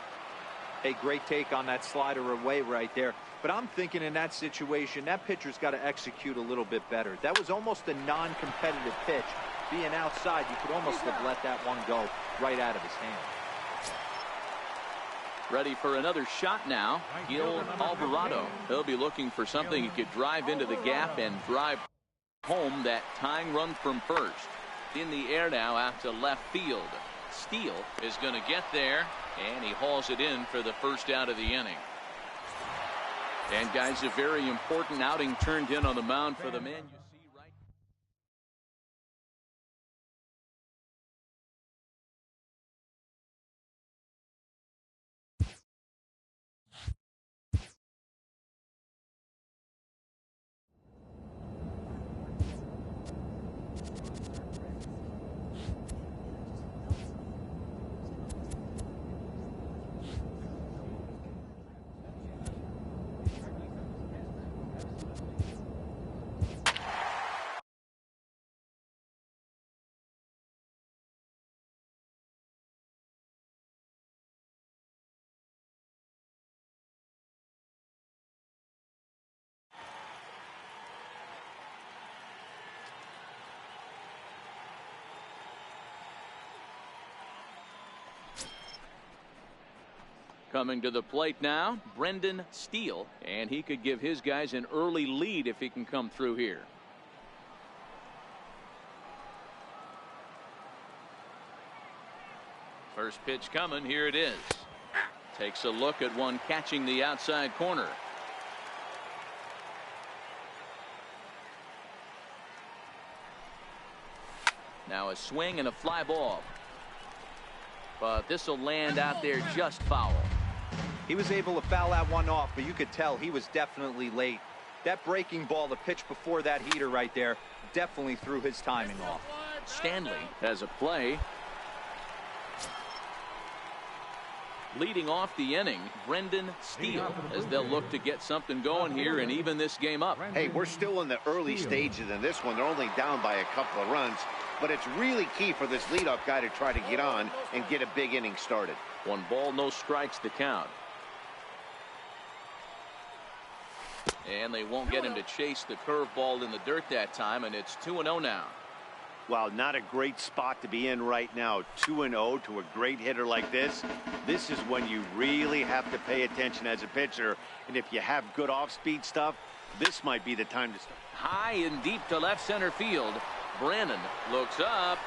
A great take on that slider away right there. But I'm thinking in that situation, that pitcher's got to execute a little bit better. That was almost a non-competitive pitch. Being outside, you could almost have let that one go right out of his hand. Ready for another shot now. Gil Alvarado. He'll be looking for something he could drive into the gap and drive home that tying run from first. In the air now out to left field. Steele is going to get there, and he hauls it in for the first out of the inning. And guys, a very important outing turned in on the mound for the man you see right. Coming to the plate now, Brendan Steele, and he could give his guys an early lead if he can come through here. First pitch coming. Here it is. Takes a look at one catching the outside corner. Now a swing and a fly ball. But this will land out there just foul. He was able to foul that one off, but you could tell he was definitely late. That breaking ball, the pitch before that heater right there, definitely threw his timing off. Stanley has a play. Leading off the inning, Brendan Steele, as they'll look to get something going here and even this game up. Hey, we're still in the early stages in this one. They're only down by a couple of runs, but it's really key for this leadoff guy to try to get on and get a big inning started. 1 ball, no strikes to count. And they won't get him to chase the curveball in the dirt that time, and it's 2-0 now. Well, not a great spot to be in right now. 2-0 to a great hitter like this. This is when you really have to pay attention as a pitcher. And if you have good off-speed stuff, this might be the time to start. High and deep to left center field. Brannon looks up.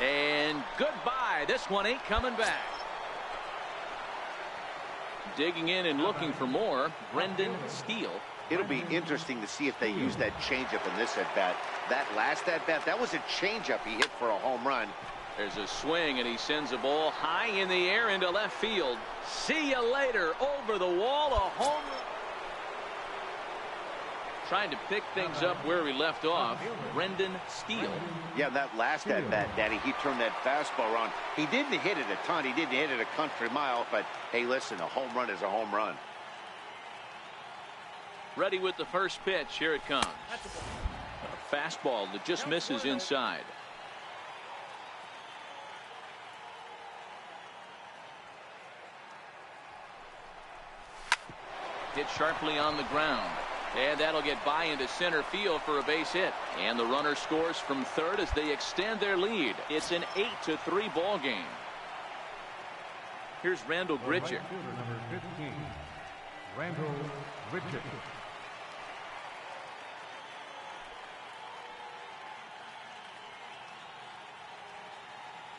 And goodbye. This one ain't coming back. Digging in and looking for more, Brendan Steele. It'll be interesting to see if they use that changeup in this at-bat. That last at-bat, that was a changeup he hit for a home run. There's a swing, and he sends a ball high in the air into left field. See you later. Over the wall, a home run. Trying to pick things up where we left off, Brendan Steele. Yeah, that last at-bat, Daddy, he turned that fastball around. He didn't hit it a ton. He didn't hit it a country mile, but hey, listen, a home run is a home run. Ready with the first pitch. Here it comes. A fastball that just misses inside. Hit sharply on the ground. And that'll get by into center field for a base hit. And the runner scores from third as they extend their lead. It's an 8-3 ball game. Here's Randall Grichuk. Number 15, Randall Grichuk.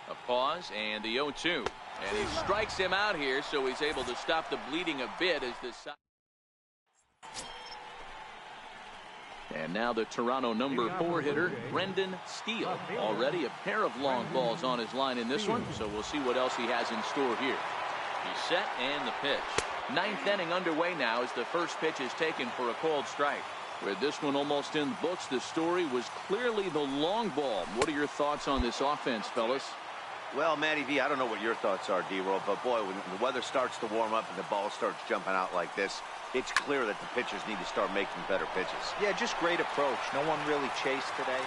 A pause and the 0-2. And he strikes him out here, so he's able to stop the bleeding a bit as the side. And now the Toronto number 4 hitter, Brendan Steele. Already a pair of long balls on his line in this one, so we'll see what else he has in store here. He's set and the pitch. 9th inning underway now as the first pitch is taken for a called strike. With this one almost in the books, the story was clearly the long ball. What are your thoughts on this offense, fellas? Well, Matty V, I don't know what your thoughts are, D-Roll, but boy, when the weather starts to warm up and the ball starts jumping out like this, it's clear that the pitchers need to start making better pitches. Yeah, just great approach. No one really chased today.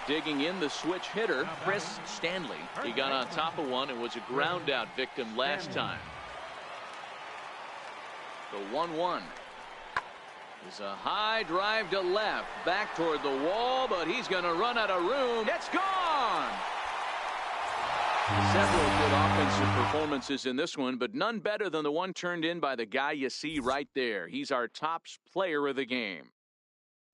Digging in, the switch hitter, Chris Stanley. He got on top of one and was a ground out victim last time. The 1-1 is a high drive to left, back toward the wall, but he's going to run out of room. It's gone. Several good offensive performances in this one, but none better than the one turned in by the guy you see right there. He's our top player of the game.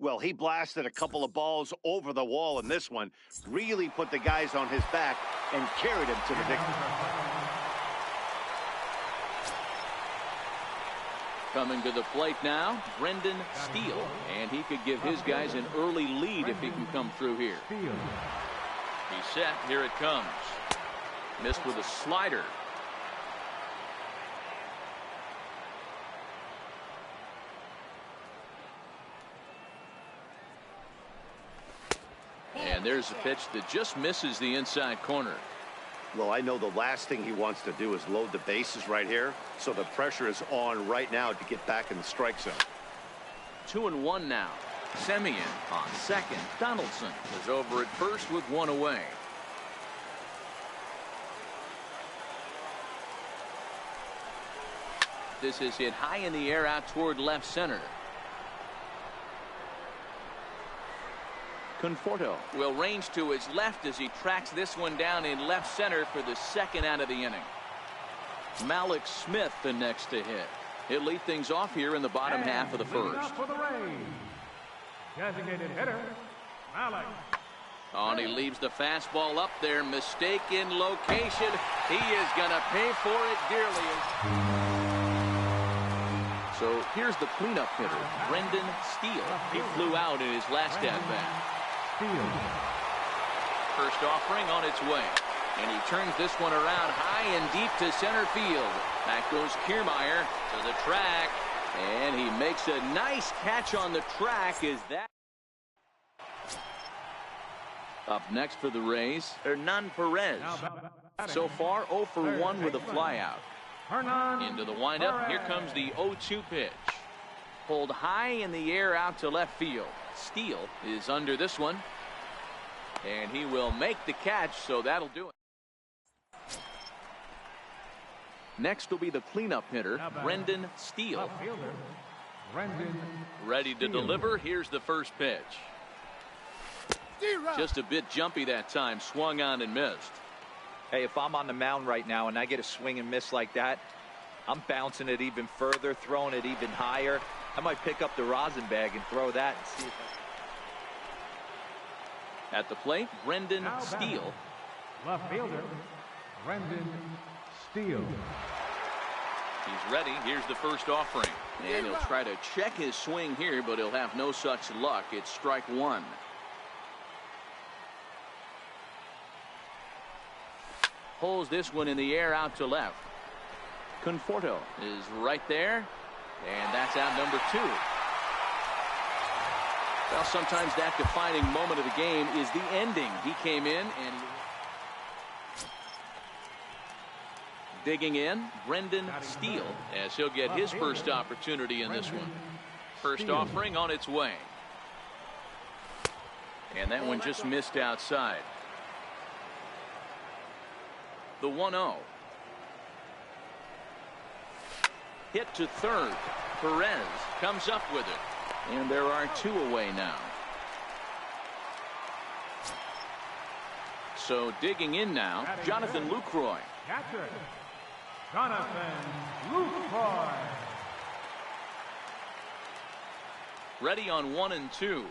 Well, he blasted a couple of balls over the wall in this one, really put the guys on his back and carried him to the victory. Coming to the plate now, Brendan Steele, and he could give his guys an early lead if he can come through here. He's set. Here it comes. Missed with a slider. And there's a pitch that just misses the inside corner. Well, I know the last thing he wants to do is load the bases right here, so the pressure is on right now to get back in the strike zone. 2-1 now. Semien on second. Donaldson is over at first with one away. This is hit high in the air out toward left center. Conforto will range to his left as he tracks this one down in left center for the second out of the inning. Malik Smith the next to hit. He'll lead things off here in the bottom half of the first. For the Rays, designated hitter, Malik. Oh, and he leaves the fastball up there. Mistaken location. He is going to pay for it dearly. So Here's the cleanup hitter, Brendan Steele. He flew out in his last at-bat. First offering on its way. And he turns this one around high and deep to center field. Back goes Kiermaier to the track. And he makes a nice catch on the track. Is that up next for the Rays? Hernan Perez. So far 0 for 1 with a flyout. Into the windup. Here comes the 0-2 pitch. Pulled high in the air out to left field. Steele is under this one. And he will make the catch, so that'll do it. Next will be the cleanup hitter, Brendan Steele. Ready to deliver. Here's the first pitch. Just a bit jumpy that time. Swung on and missed. Hey, if I'm on the mound right now and I get a swing and miss like that, I'm bouncing it even further, throwing it even higher. I might pick up the rosin bag and throw that and see if At the plate, Brendan Steele. Left fielder, Brendan Steele. He's ready. Here's the first offering. And he'll try to check his swing here, but he'll have no such luck. It's strike one. Pulls this one in the air out to left. Conforto is right there. And that's out number 2. Well, sometimes that defining moment of the game is the ending. He came in and digging in, Brendan Steele, as he'll get his first opportunity in this one. First offering on its way. And that one just missed outside. The 1-0. Hit to third. Perez comes up with it. And there are 2 away now. So digging in now, Jonathan Lucroy. Catcher, Jonathan Lucroy. Ready on 1 and 2.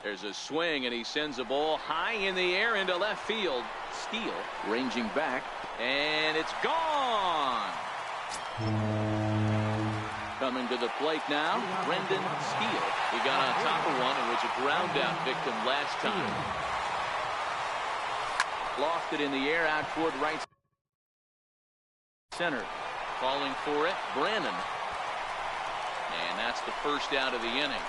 There's a swing and he sends a ball high in the air into left field. Steele ranging back and it's gone. Coming to the plate now, Brendan Steele. He got on top of one and was a ground out victim last time. Lofted in the air out toward right center. Calling for it, Brannon. And that's the first out of the inning.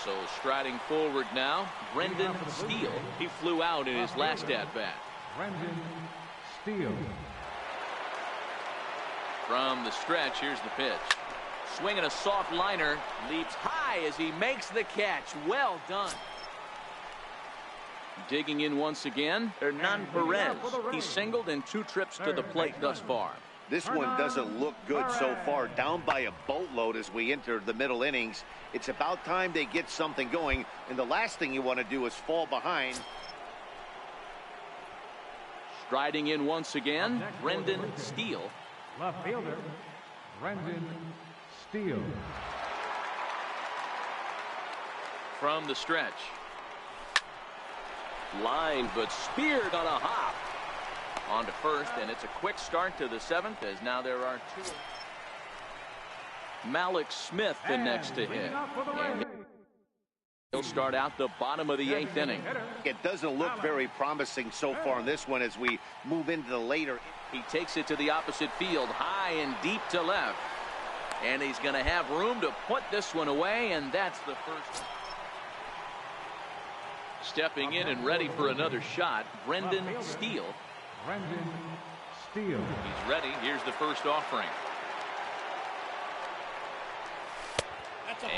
So striding forward now, Brendan Steele. He flew out in his last at-bat. Brendan Steele. From the stretch, here's the pitch. Swinging a soft liner, leaps high as he makes the catch. Well done. Digging in once again, Hernan Perez. He singled in 2 trips to the plate thus far. This one doesn't look good so far. Down by a boatload as we enter the middle innings. It's about time they get something going, and the last thing you want to do is fall behind. Striding in once again, Brendan Steele. Left fielder, Brendan Steele. From the stretch. Line, but speared on a hop. On to first, and it's a quick start to the 7th, as now there are 2. Malik Smith the next to hit. And he'll start out the bottom of the 8th inning. It doesn't look very promising so far in this one as we move into the later. He takes it to the opposite field, high and deep to left. And he's going to have room to put this one away, and that's the first. Stepping in and ready for another shot, Brendan Steele. Brendan Steele. He's ready. Here's the first offering.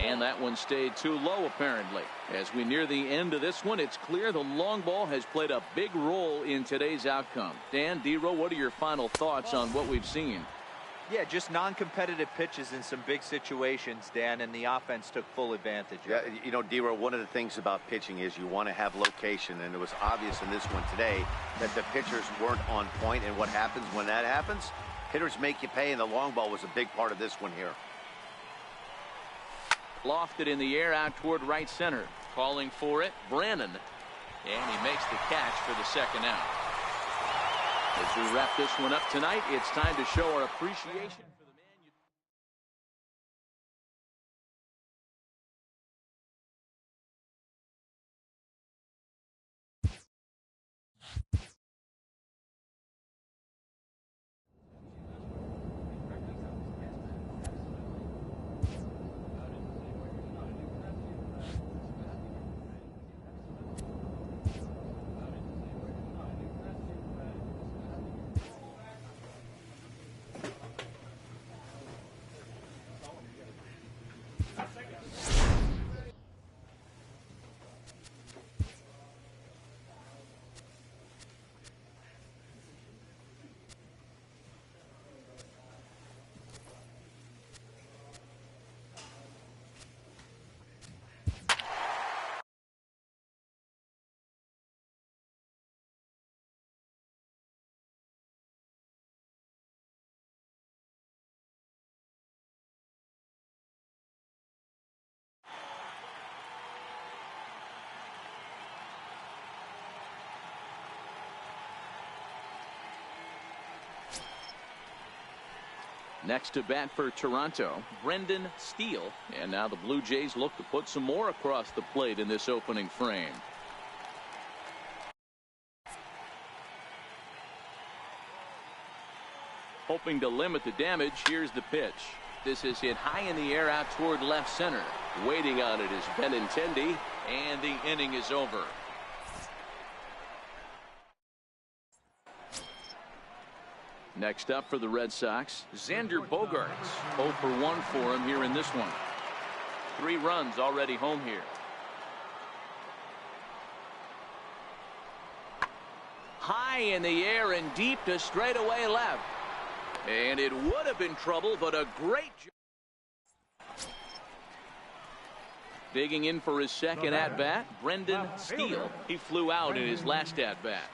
And that one stayed too low, apparently. As we near the end of this one, it's clear the long ball has played a big role in today's outcome. Dan, D-Row, what are your final thoughts on what we've seen? Yeah, just non-competitive pitches in some big situations, Dan, and the offense took full advantage of it. You know, D-Row, one of the things about pitching is you want to have location, and it was obvious in this one today that the pitchers weren't on point, and what happens when that happens? Hitters make you pay, and the long ball was a big part of this one here. Lofted in the air out toward right center. Calling for it, Brannon. And he makes the catch for the second out. As we wrap this one up tonight, it's time to show our appreciation for the man. Next to bat for Toronto, Brendan Steele. And now the Blue Jays look to put some more across the plate in this opening frame. Hoping to limit the damage, here's the pitch. This is hit high in the air out toward left center. Waiting on it is Benintendi, and the inning is over. Next up for the Red Sox, Xander Bogaerts. 0 for 1 for him here in this one. 3 runs already home here. High in the air and deep to straightaway left. And it would have been trouble, but a great job. Digging in for his second at-bat, Brendan Steele. He flew out in his last at-bat.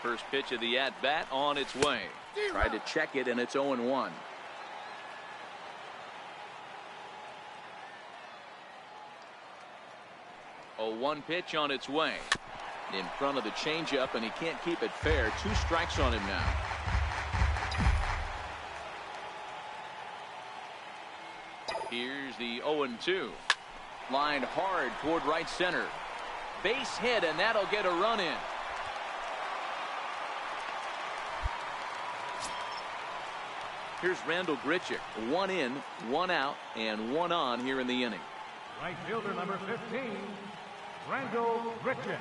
First pitch of the at-bat on its way. Tried to check it, and it's 0-1. A 1 pitch on its way. In front of the changeup, and he can't keep it fair. 2 strikes on him now. Here's the 0-2. Lined hard toward right center. Base hit, and that'll get a run in. Here's Randall Grichuk. 1 in, 1 out, and 1 on here in the inning. Right fielder number 15, Randall Grichuk.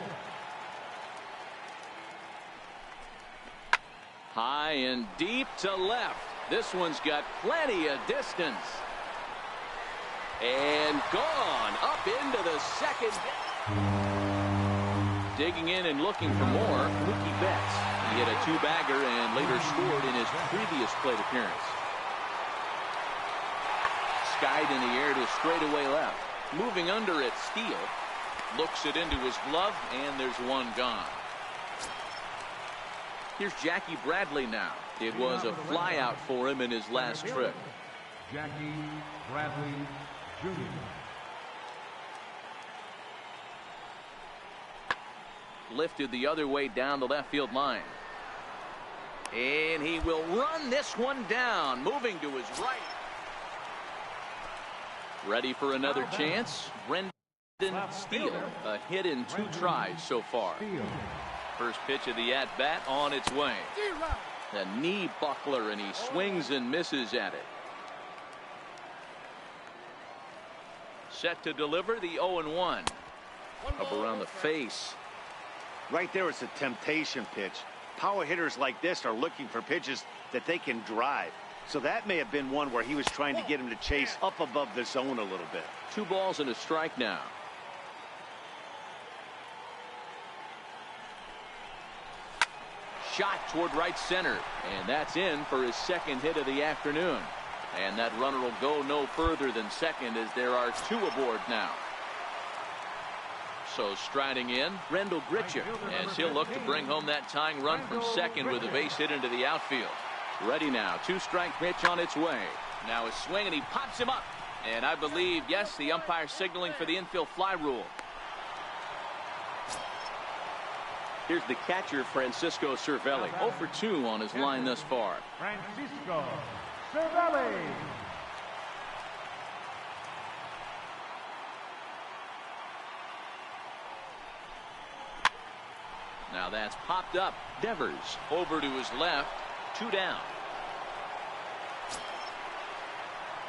High and deep to left. This one's got plenty of distance. And gone up into the second. Digging in and looking for more, Mookie Betts. He hit a 2-bagger and later scored in his previous plate appearance. Skied in the air to straightaway left. Moving under it, Steele looks it into his glove, and there's 1 gone. Here's Jackie Bradley now. It was a flyout for him in his last trip. Jackie Bradley Jr. Lifted the other way down the left field line. And he will run this one down, moving to his right. Ready for another chance. Brendan Steele, a hit in 2 tries so far. First pitch of the at-bat on its way. The knee buckler, and he swings and misses at it. Set to deliver the 0-1. Up around the face. Right there, it's a temptation pitch. Power hitters like this are looking for pitches that they can drive. So that may have been one where he was trying to get him to chase up above the zone a little bit. 2 balls and a strike now. Shot toward right center, and that's in for his second hit of the afternoon. And that runner will go no further than second, as there are 2 aboard now. So striding in, Randall Grichuk, as he'll look to bring home that tying run from second with a base hit into the outfield. Ready now, 2-strike pitch on its way. Now a swing, and he pops him up. And I believe, yes, the umpire signaling for the infield fly rule. Here's the catcher, Francisco Cervelli. 0 for 2 on his line thus far. Francisco Cervelli. Now that's popped up. Devers over to his left. 2 down.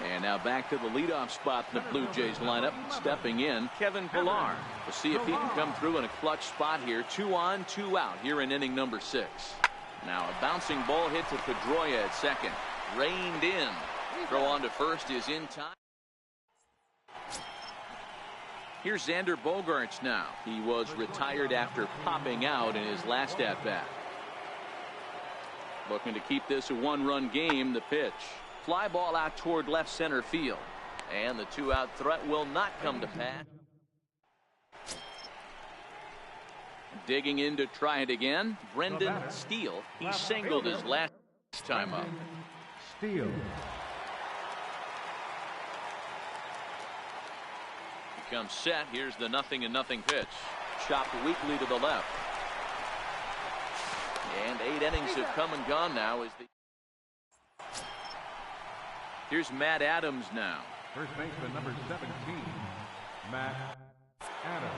And now back to the leadoff spot in the Blue Jays lineup. Stepping in, Kevin Pillar. We'll see if he can come through in a clutch spot here. 2 on, 2 out here in inning number 6. Now a bouncing ball hit to Pedroia at second. Reined in. Throw on to first is in time. Here's Xander Bogaerts now. He was retired after popping out in his last at-bat. Looking to keep this a 1-run game. The pitch. Fly ball out toward left center field. And the 2-out threat will not come to pass. Digging in to try it again. Brendan Steele. He singled his last time up. Steele. He comes set. Here's the 0-0 pitch. Chopped weakly to the left. And 8 innings have come and gone now. Here's Matt Adams now. First baseman number 17, Matt Adams.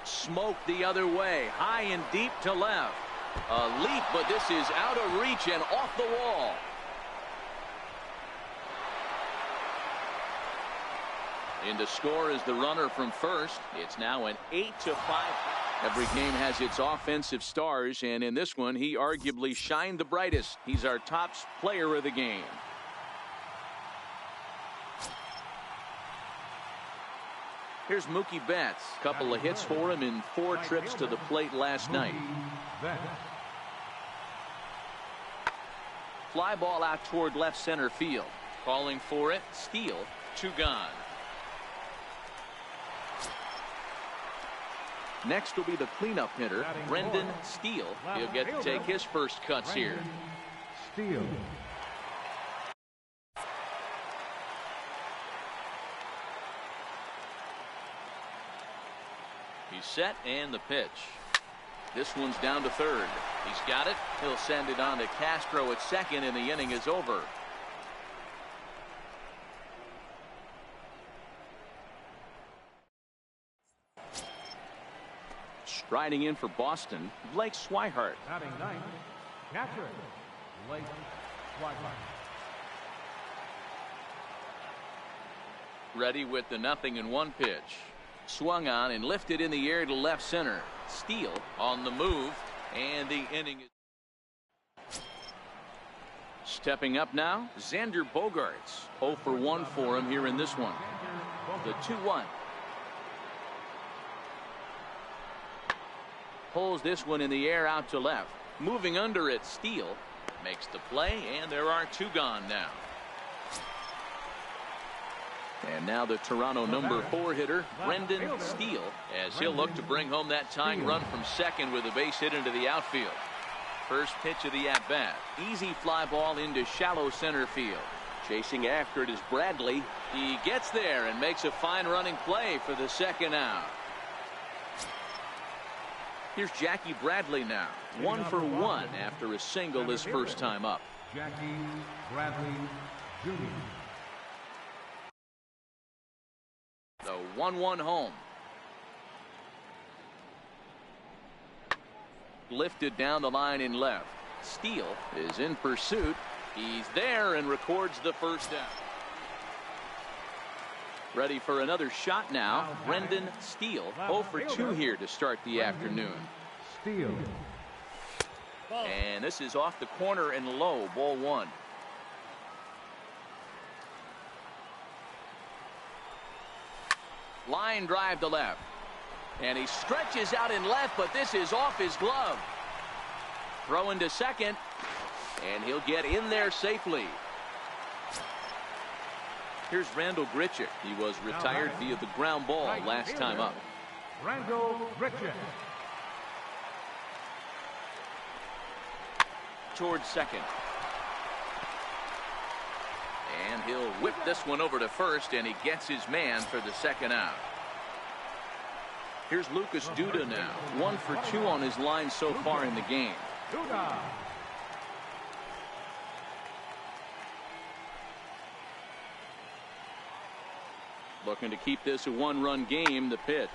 Smoke the other way. High and deep to left. A leap, but this is out of reach and off the wall. In to score is the runner from first. It's now an 8-5. Every game has its offensive stars, and in this one, he arguably shined the brightest. He's our top player of the game. Here's Mookie Betts. Couple of hits for him in 4 trips to the plate last night. Fly ball out toward left center field. Calling for it. Steele. 2 gone. Next will be the cleanup hitter, Brendan Steele. He'll get to take his first cuts here. Steele. He's set and the pitch. This one's down to third. He's got it. He'll send it on to Castro at second and the inning is over. Striding in for Boston, Blake Swihart. Batting 9th, catcher, Blake Swihart. Ready with the 0-1 pitch. Swung on and lifted in the air to left center. Steele on the move, and the inning is. Stepping up now, Xander Bogaerts. 0 for 1 for him here in this one. The 2-1. Pulls this one in the air out to left. Moving under it, Steele makes the play, and there are 2 gone now. And now the Toronto number 4 hitter, Brendan Steele, as he'll look to bring home that tying run from second with a base hit into the outfield. First pitch of the at-bat. Easy fly ball into shallow center field. Chasing after it is Bradley. He gets there and makes a fine running play for the 2nd out. Here's Jackie Bradley now. 1 for 1 after a single his first time up. Jackie Bradley Jr. The 1-1 home. Lifted down the line in left. Steele is in pursuit. He's there and records the first down. Ready for another shot now. Brendan Steele. 0 for 2 here to start the afternoon. Steele. And this is off the corner and low. Ball 1. Line drive to left. And he stretches out in left, but this is off his glove. Throwing to second. And he'll get in there safely. Here's Randall Grichuk. He was retired via the ground ball last time up. Randall Grichuk. Towards second. And he'll whip this one over to first, and he gets his man for the 2nd out. Here's Lucas Duda now. 1 for 2 on his line so far in the game. Duda. Looking to keep this a one-run game. The pitch.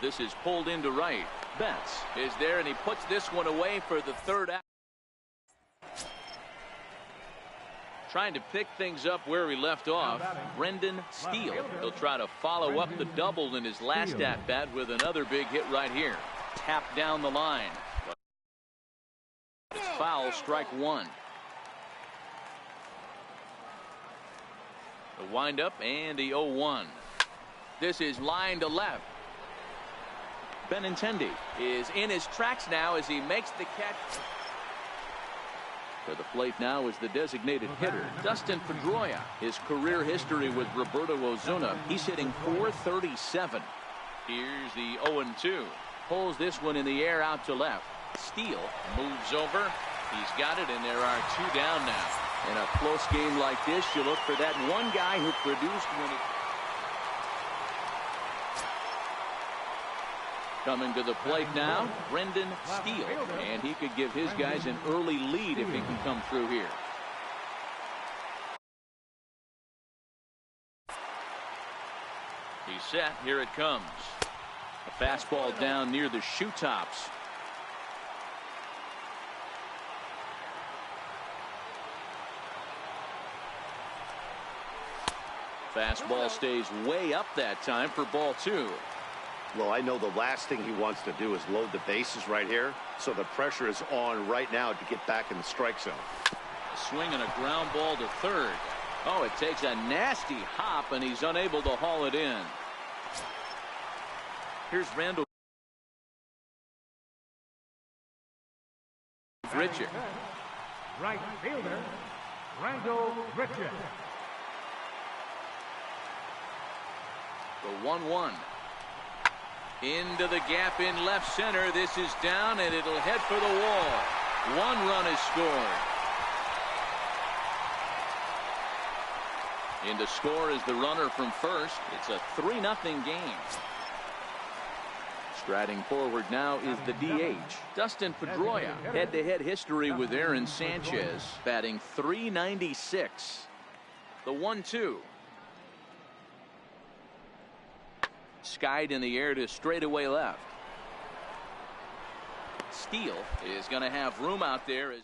This is pulled into right. Betts is there, and he puts this one away for the third out. Trying to pick things up where he left off. Brendan Steele. He'll try to follow up the double in his last at-bat with another big hit right here. Tapped down the line. It's foul, strike one. The windup and the 0-1. This is line to left. Benintendi is in his tracks now as he makes the catch. For the plate now is the designated hitter, Dustin Pedroia. His career history with Roberto Osuna, he's hitting .437. Here's the 0-2. Pulls this one in the air out to left. Steele moves over. He's got it, and there are two down now. In a close game like this, you look for that one guy who produced when it. Coming to the plate now, Brendan Steele, and he could give his guys an early lead if he can come through here. He's set. Here it comes. A fastball down near the shoe tops. Fastball stays way up that time for ball two. Well, I know the last thing he wants to do is load the bases right here, so the pressure is on right now to get back in the strike zone. A swing and a ground ball to third. Oh, it takes a nasty hop, and he's unable to haul it in. Here's Randall Grichuk. Right fielder, Randall Grichuk. The 1-1. Into the gap in left center. This is down, and it'll head for the wall. One run is scored. In to score is the runner from first. It's a 3-0 game. Striding forward now is the DH, Dustin Pedroia. Head-to-head history with Aaron Sanchez, batting .396. The 1-2. Skied in the air to straightaway left. Steele is going to have room out there. As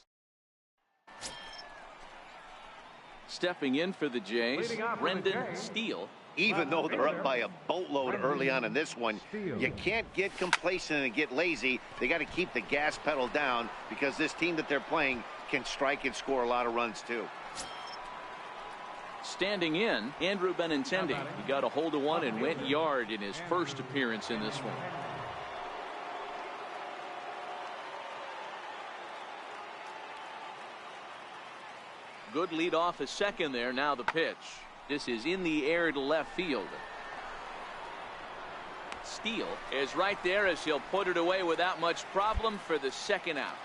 stepping in for the Jays, Brendan Steele. Even though they're up by a boatload early on in this one, you can't get complacent and get lazy. They got to keep the gas pedal down because this team that they're playing can strike and score a lot of runs too. Standing in, Andrew Benintendi. He got a hold of one and went yard in his first appearance in this one. Good lead off a second there. Now the pitch. This is in the air to left field. Steele is right there as he'll put it away without much problem for the second out.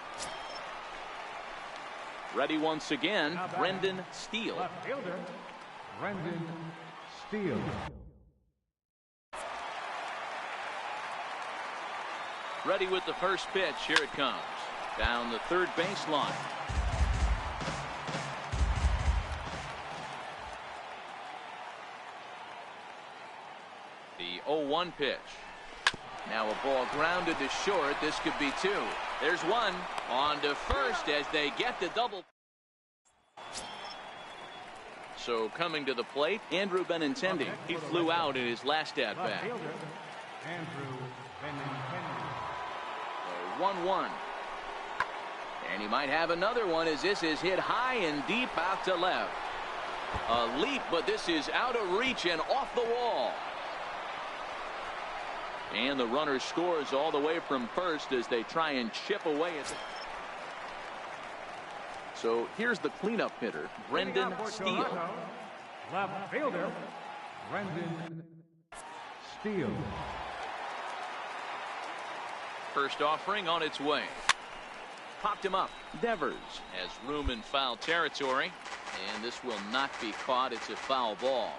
Ready once again, Brendan Steele. Left fielder, Brendan Steele. Ready with the first pitch. Here it comes. Down the third baseline. The 0-1 pitch. Now a ball grounded to short. This could be two. There's one. On to first as they get the double. So coming to the plate, Andrew Benintendi. He flew out in his last at-bat. Andrew Benintendi. 1-1. And he might have another one as this is hit high and deep out to left. A leap, but this is out of reach and off the wall. And the runner scores all the way from first as they try and chip away at it. So here's the cleanup hitter, Brendan Steele. Left fielder, Brendan Steele. First offering on its way. Popped him up. Devers has room in foul territory, and this will not be caught. It's a foul ball.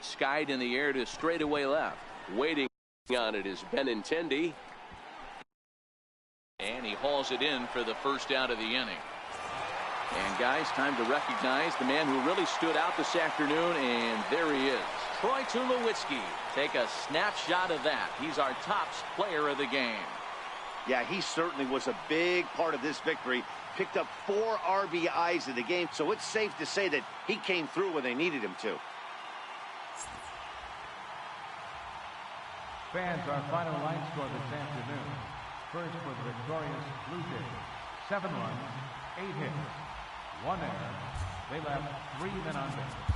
Skied in the air to straightaway left. Waiting on it is Benintendi. And he hauls it in for the first out of the inning. And guys, time to recognize the man who really stood out this afternoon, and there he is. Troy Tulowitzki. Take a snapshot of that. He's our top player of the game. Yeah, he certainly was a big part of this victory. Picked up 4 RBIs in the game, so it's safe to say that he came through when they needed him to. Fans, our final line score this afternoon. First for the victorious Blue Jays. 7 runs, 8 hits, 1 error. They left 3 men on base.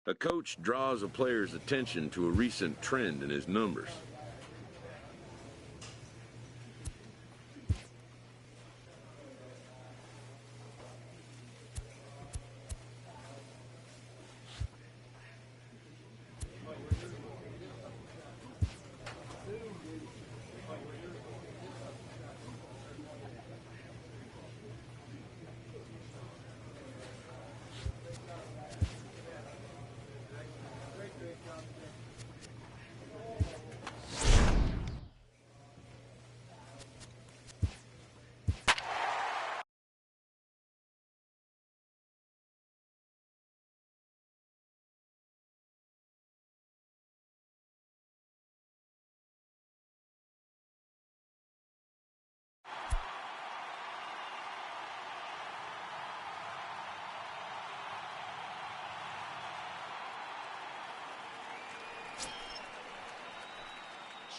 A coach draws a player's attention to a recent trend in his numbers.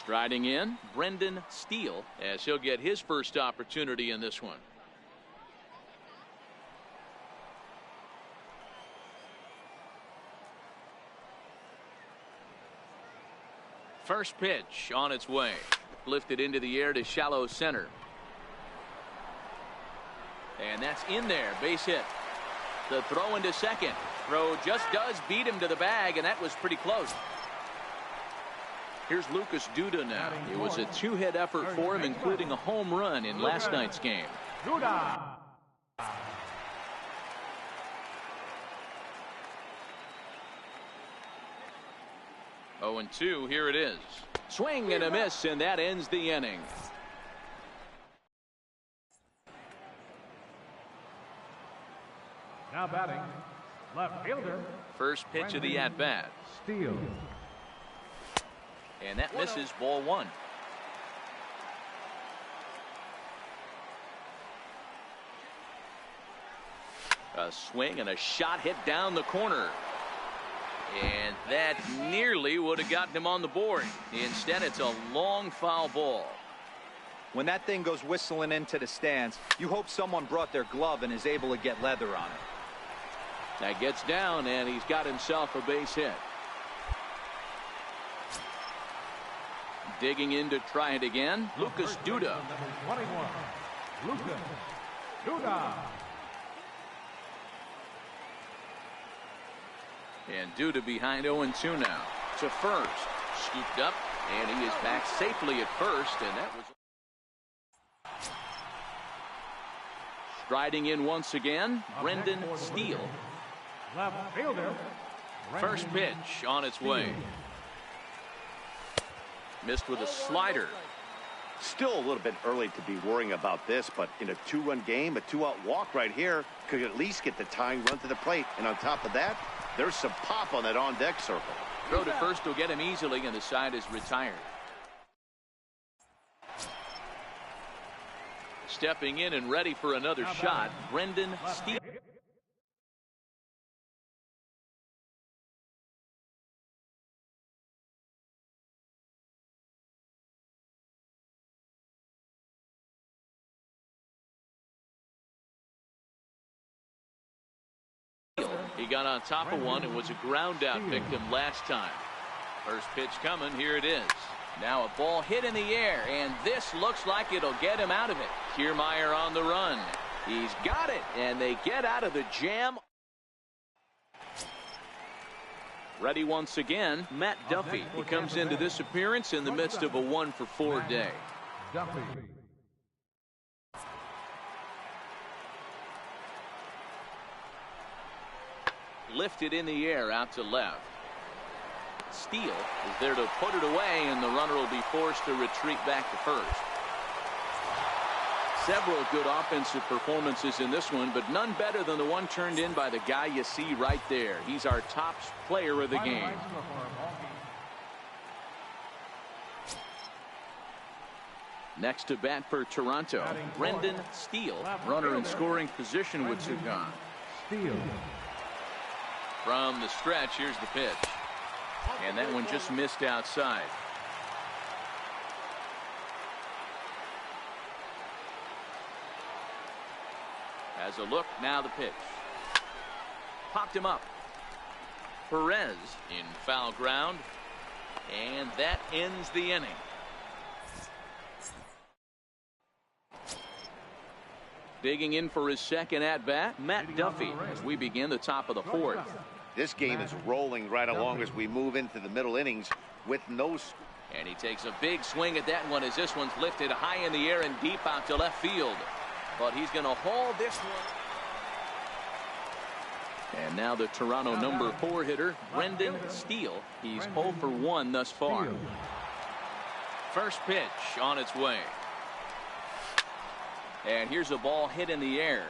Striding in, Brendan Steele, as he'll get his first opportunity in this one. First pitch on its way. Lifted into the air to shallow center. And that's in there. Base hit. The throw into second. Throw just does beat him to the bag, and that was pretty close. Here's Lucas Duda now. It was a 2-hit effort for him, including a home run in last night's game. Duda. 0-2, here it is. Swing and a miss, and that ends the inning. Now batting, left fielder. First pitch of the at-bat. Steele. And that misses, ball 1. A swing and a shot hit down the corner. And that nearly would have gotten him on the board. Instead, it's a long foul ball. When that thing goes whistling into the stands, you hope someone brought their glove and is able to get leather on it. That gets down, and he's got himself a base hit. Digging in to try it again, Lucas Duda. Number 21, Lucas Duda. And Duda behind 0-2 now. To first. Scooped up, and he is back safely at first, and that was... Striding in once again, Brendan Steele. Left fielder. First pitch on its way. Missed with a slider. Still a little bit early to be worrying about this, but in a 2-run game, a 2-out walk right here could at least get the tying run to the plate. And on top of that, there's some pop on that on-deck circle. Throw to first will get him easily, and the side is retired. Stepping in and ready for another shot, Brendan Steele. He got on top of one and was a ground out victim last time. First pitch coming. Here it is. Now a ball hit in the air, and this looks like it'll get him out of it. Kiermaier on the run. He's got it, and they get out of the jam. Ready once again, Matt Duffy. He comes into this appearance in the midst of a 1-for-4 day. Duffy. Lifted in the air out to left. Steele is there to put it away, and the runner will be forced to retreat back to first. Several good offensive performances in this one, but none better than the one turned in by the guy you see right there. He's our top player of the game. Next to bat for Toronto, Brendan Steele. Runner in scoring position with Sugan. Steele. From the stretch, here's the pitch. And that one just missed outside. As a look, now the pitch. Popped him up. Perez in foul ground. And that ends the inning. Digging in for his second at-bat, Matt Duffy, as we begin the top of the fourth. This game is rolling right along as we move into the middle innings with no. And he takes a big swing at that one as this one's lifted high in the air and deep out to left field. But he's going to haul this one. And now the Toronto number 4 hitter, Brendan Steele. He's 0 for 1 thus far. First pitch on its way. And here's a ball hit in the air.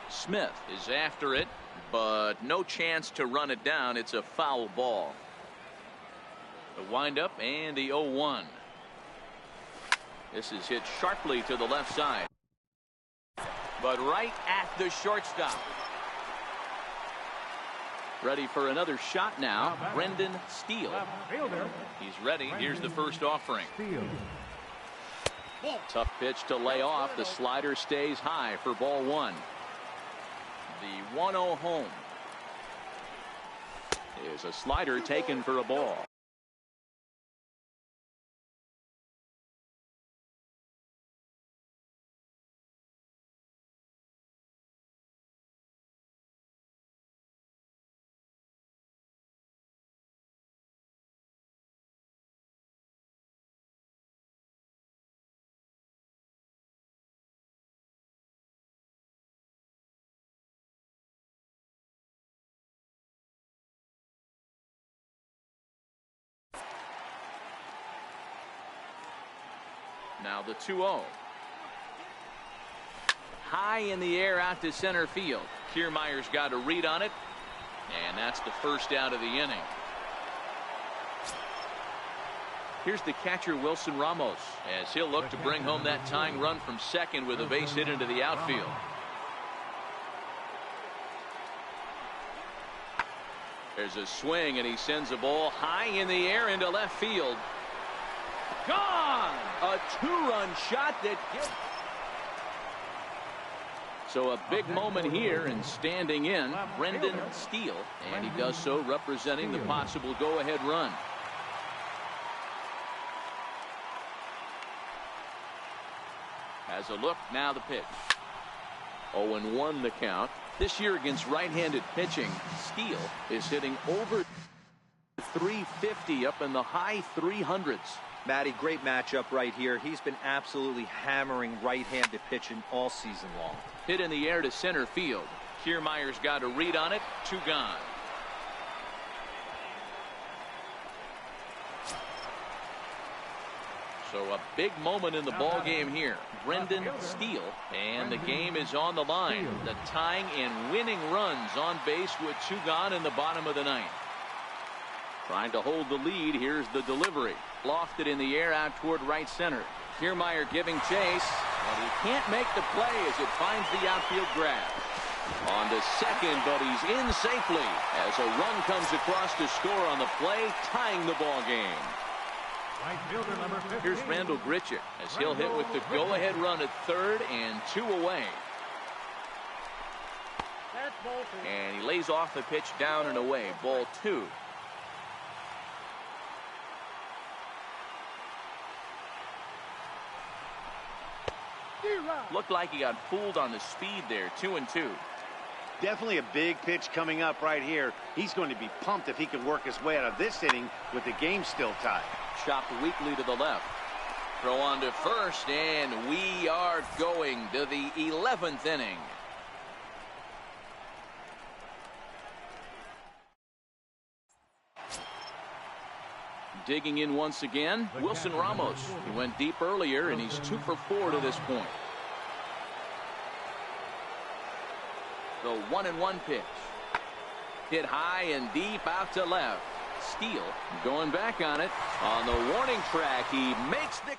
Smith is after it, but no chance to run it down. It's a foul ball. The windup and the 0-1. This is hit sharply to the left side, but right at the shortstop. Ready for another shot now, Brendan Steele. He's ready. Here's the first offering. Tough pitch to lay off. The slider stays high for ball 1. The 1-0 home. Is a slider taken for a ball. Now the 2-0. High in the air out to center field. Kiermaier's got a read on it, and that's the first out of the inning. Here's the catcher, Wilson Ramos, as he'll look to bring home that tying run from second with a base hit into the outfield. There's a swing, and he sends a ball high in the air into left field. Gone! A 2-run shot that gets. So a big moment here, and standing in, Brendan Steele, and he does so representing the possible go-ahead run. As a look, now the pitch. 0-1 the count. This year against right-handed pitching, Steele is hitting over 350 up in the high 300s. Matty, great matchup right here. He's been absolutely hammering right-handed pitching all season long. Hit in the air to center field. Kiermaier's got a read on it. 2 gone. So a big moment in the ball game here. Brendan Steele, and the game is on the line. The tying and winning runs on base with 2 gone in the bottom of the 9th. Trying to hold the lead. Here's the delivery. Lofted in the air out toward right center. Kiermaier giving chase, but he can't make the play as it finds the outfield grab. On to second, but he's in safely as a run comes across to score on the play, tying the ball game. Right fielder number 15. Here's Randall Grichuk as he'll hit with the go-ahead run at third and 2 away. And he lays off the pitch down and away. Ball 2. Looked like he got fooled on the speed there. 2-2. Definitely a big pitch coming up right here. He's going to be pumped if he can work his way out of this inning with the game still tied. Chopped weakly to the left. Throw on to first, and we are going to the 11th inning. Digging in once again, Wilson Ramos. He went deep earlier, and he's 2 for 4 to this point. The 1-1 pitch. Hit high and deep out to left. Steele going back on it. On the warning track, he makes the...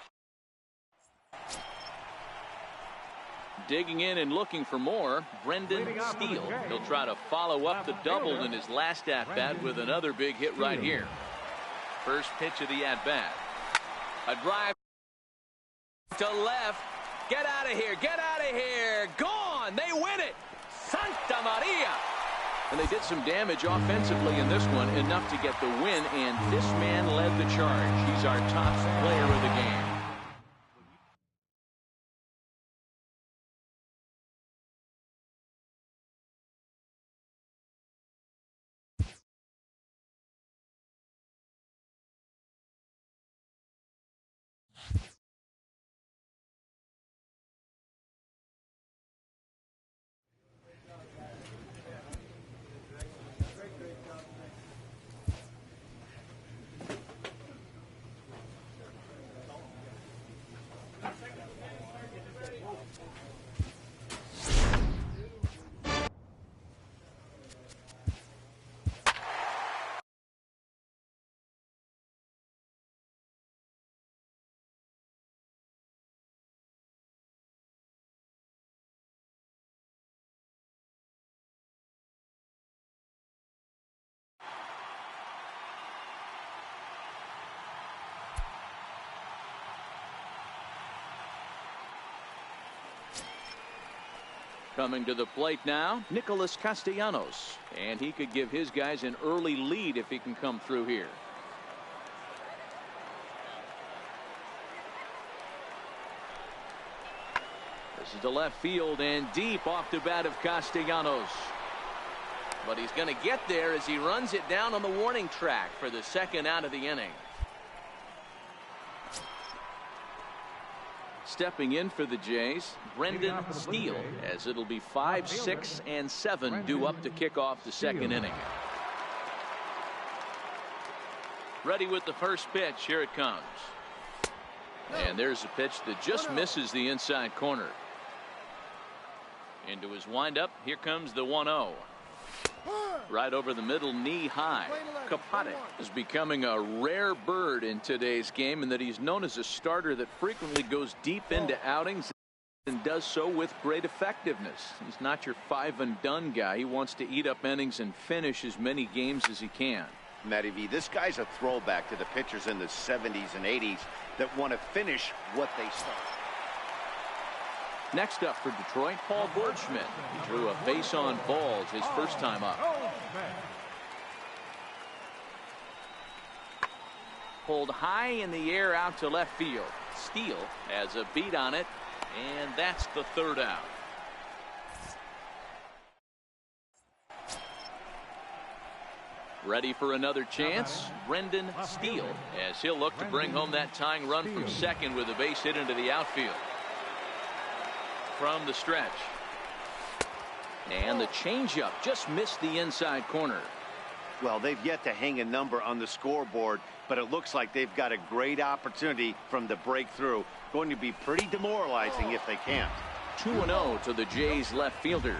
Digging in and looking for more, Brendan Steele. He'll try to follow up the double in his last at-bat with another big hit right here. First pitch of the at-bat. A drive to left. Get out of here. Get out of here. Gone. They win it. Santa Maria. And they did some damage offensively in this one, enough to get the win, and this man led the charge. He's our top player of the game. Coming to the plate now, Nicholas Castellanos, and he could give his guys an early lead if he can come through here. This is the left field and deep off the bat of Castellanos. But he's going to get there as he runs it down on the warning track for the second out of the inning. Stepping in for the Jays, Brendan Steele, as it'll be 5, 6, and 7 due up to kick off the second inning. Ready with the first pitch. Here it comes. And there's a pitch that just misses the inside corner. Into his windup. Here comes the 1-0. Right over the middle, knee high. Capate is becoming a rare bird in today's game, in that he's known as a starter that frequently goes deep into outings and does so with great effectiveness. He's not your 5-and-done guy. He wants to eat up innings and finish as many games as he can. Matty V, this guy's a throwback to the pitchers in the 70s and 80s that want to finish what they start. Next up for Detroit, Paul Goldschmidt. He drew a base on balls his first time up. Pulled high in the air out to left field. Steele has a beat on it, and that's the third out. Ready for another chance, Brendan Steele, as he'll look to bring home that tying run from second with a base hit into the outfield. From the stretch. And the changeup just missed the inside corner. Well, they've yet to hang a number on the scoreboard, but it looks like they've got a great opportunity from the breakthrough. Going to be pretty demoralizing if they can't. 2-0 to the Jays left fielder.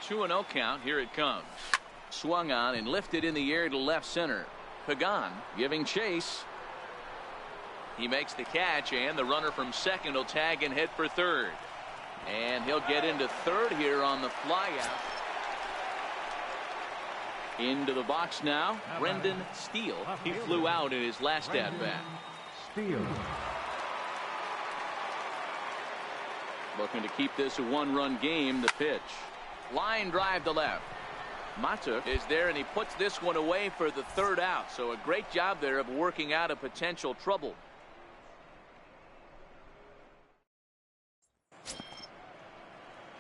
2-0 count. Here it comes. Swung on and lifted in the air to left center. Pagan giving chase. He makes the catch, and the runner from second will tag and head for third. And he'll get into third here on the flyout. Into the box now, Brendan Steele. He flew out in his last at-bat. Steele. Looking to keep this a one-run game. The pitch. Line drive to left. Mata is there, and he puts this one away for the third out. So a great job there of working out a potential trouble.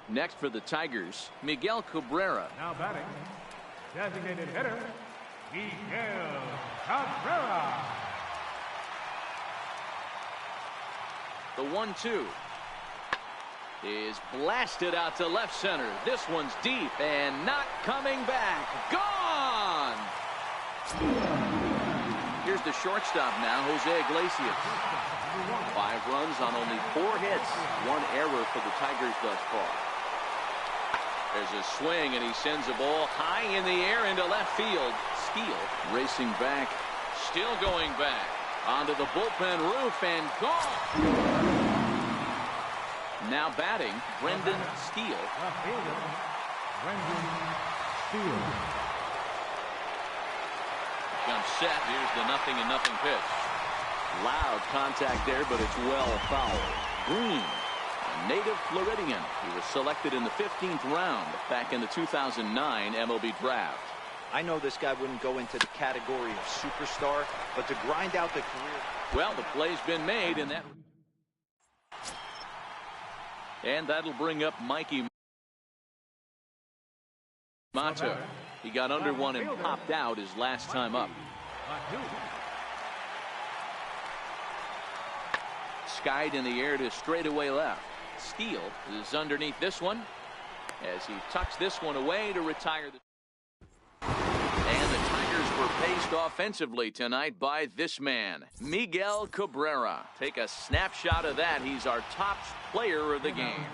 Next for the Tigers, Miguel Cabrera. Now batting, designated hitter, Miguel Cabrera. The 1-2 is blasted out to left center. This one's deep and not coming back. Gone! Here's the shortstop now, Jose Iglesias. 5 runs on only 4 hits. 1 error for the Tigers thus far. There's a swing, and he sends a ball high in the air into left field. Steele racing back, still going back. Onto the bullpen roof and gone. Now batting, Brendan Steele. Left fielder, Brendan Steele. Jump set. Here's the 0-0 pitch. Loud contact there, but it's well fouled. Green, a native Floridian. He was selected in the 15th round back in the 2009 MLB draft. I know this guy wouldn't go into the category of superstar, but to grind out the career. Well, the play's been made, and that'll bring up Mikey Mata. He got under one and popped out his last time up. Skied in the air to straightaway left. Steele is underneath this one as he tucks this one away to retire. And the Tigers were paced offensively tonight by this man, Miguel Cabrera. Take a snapshot of that. He's our top player of the game.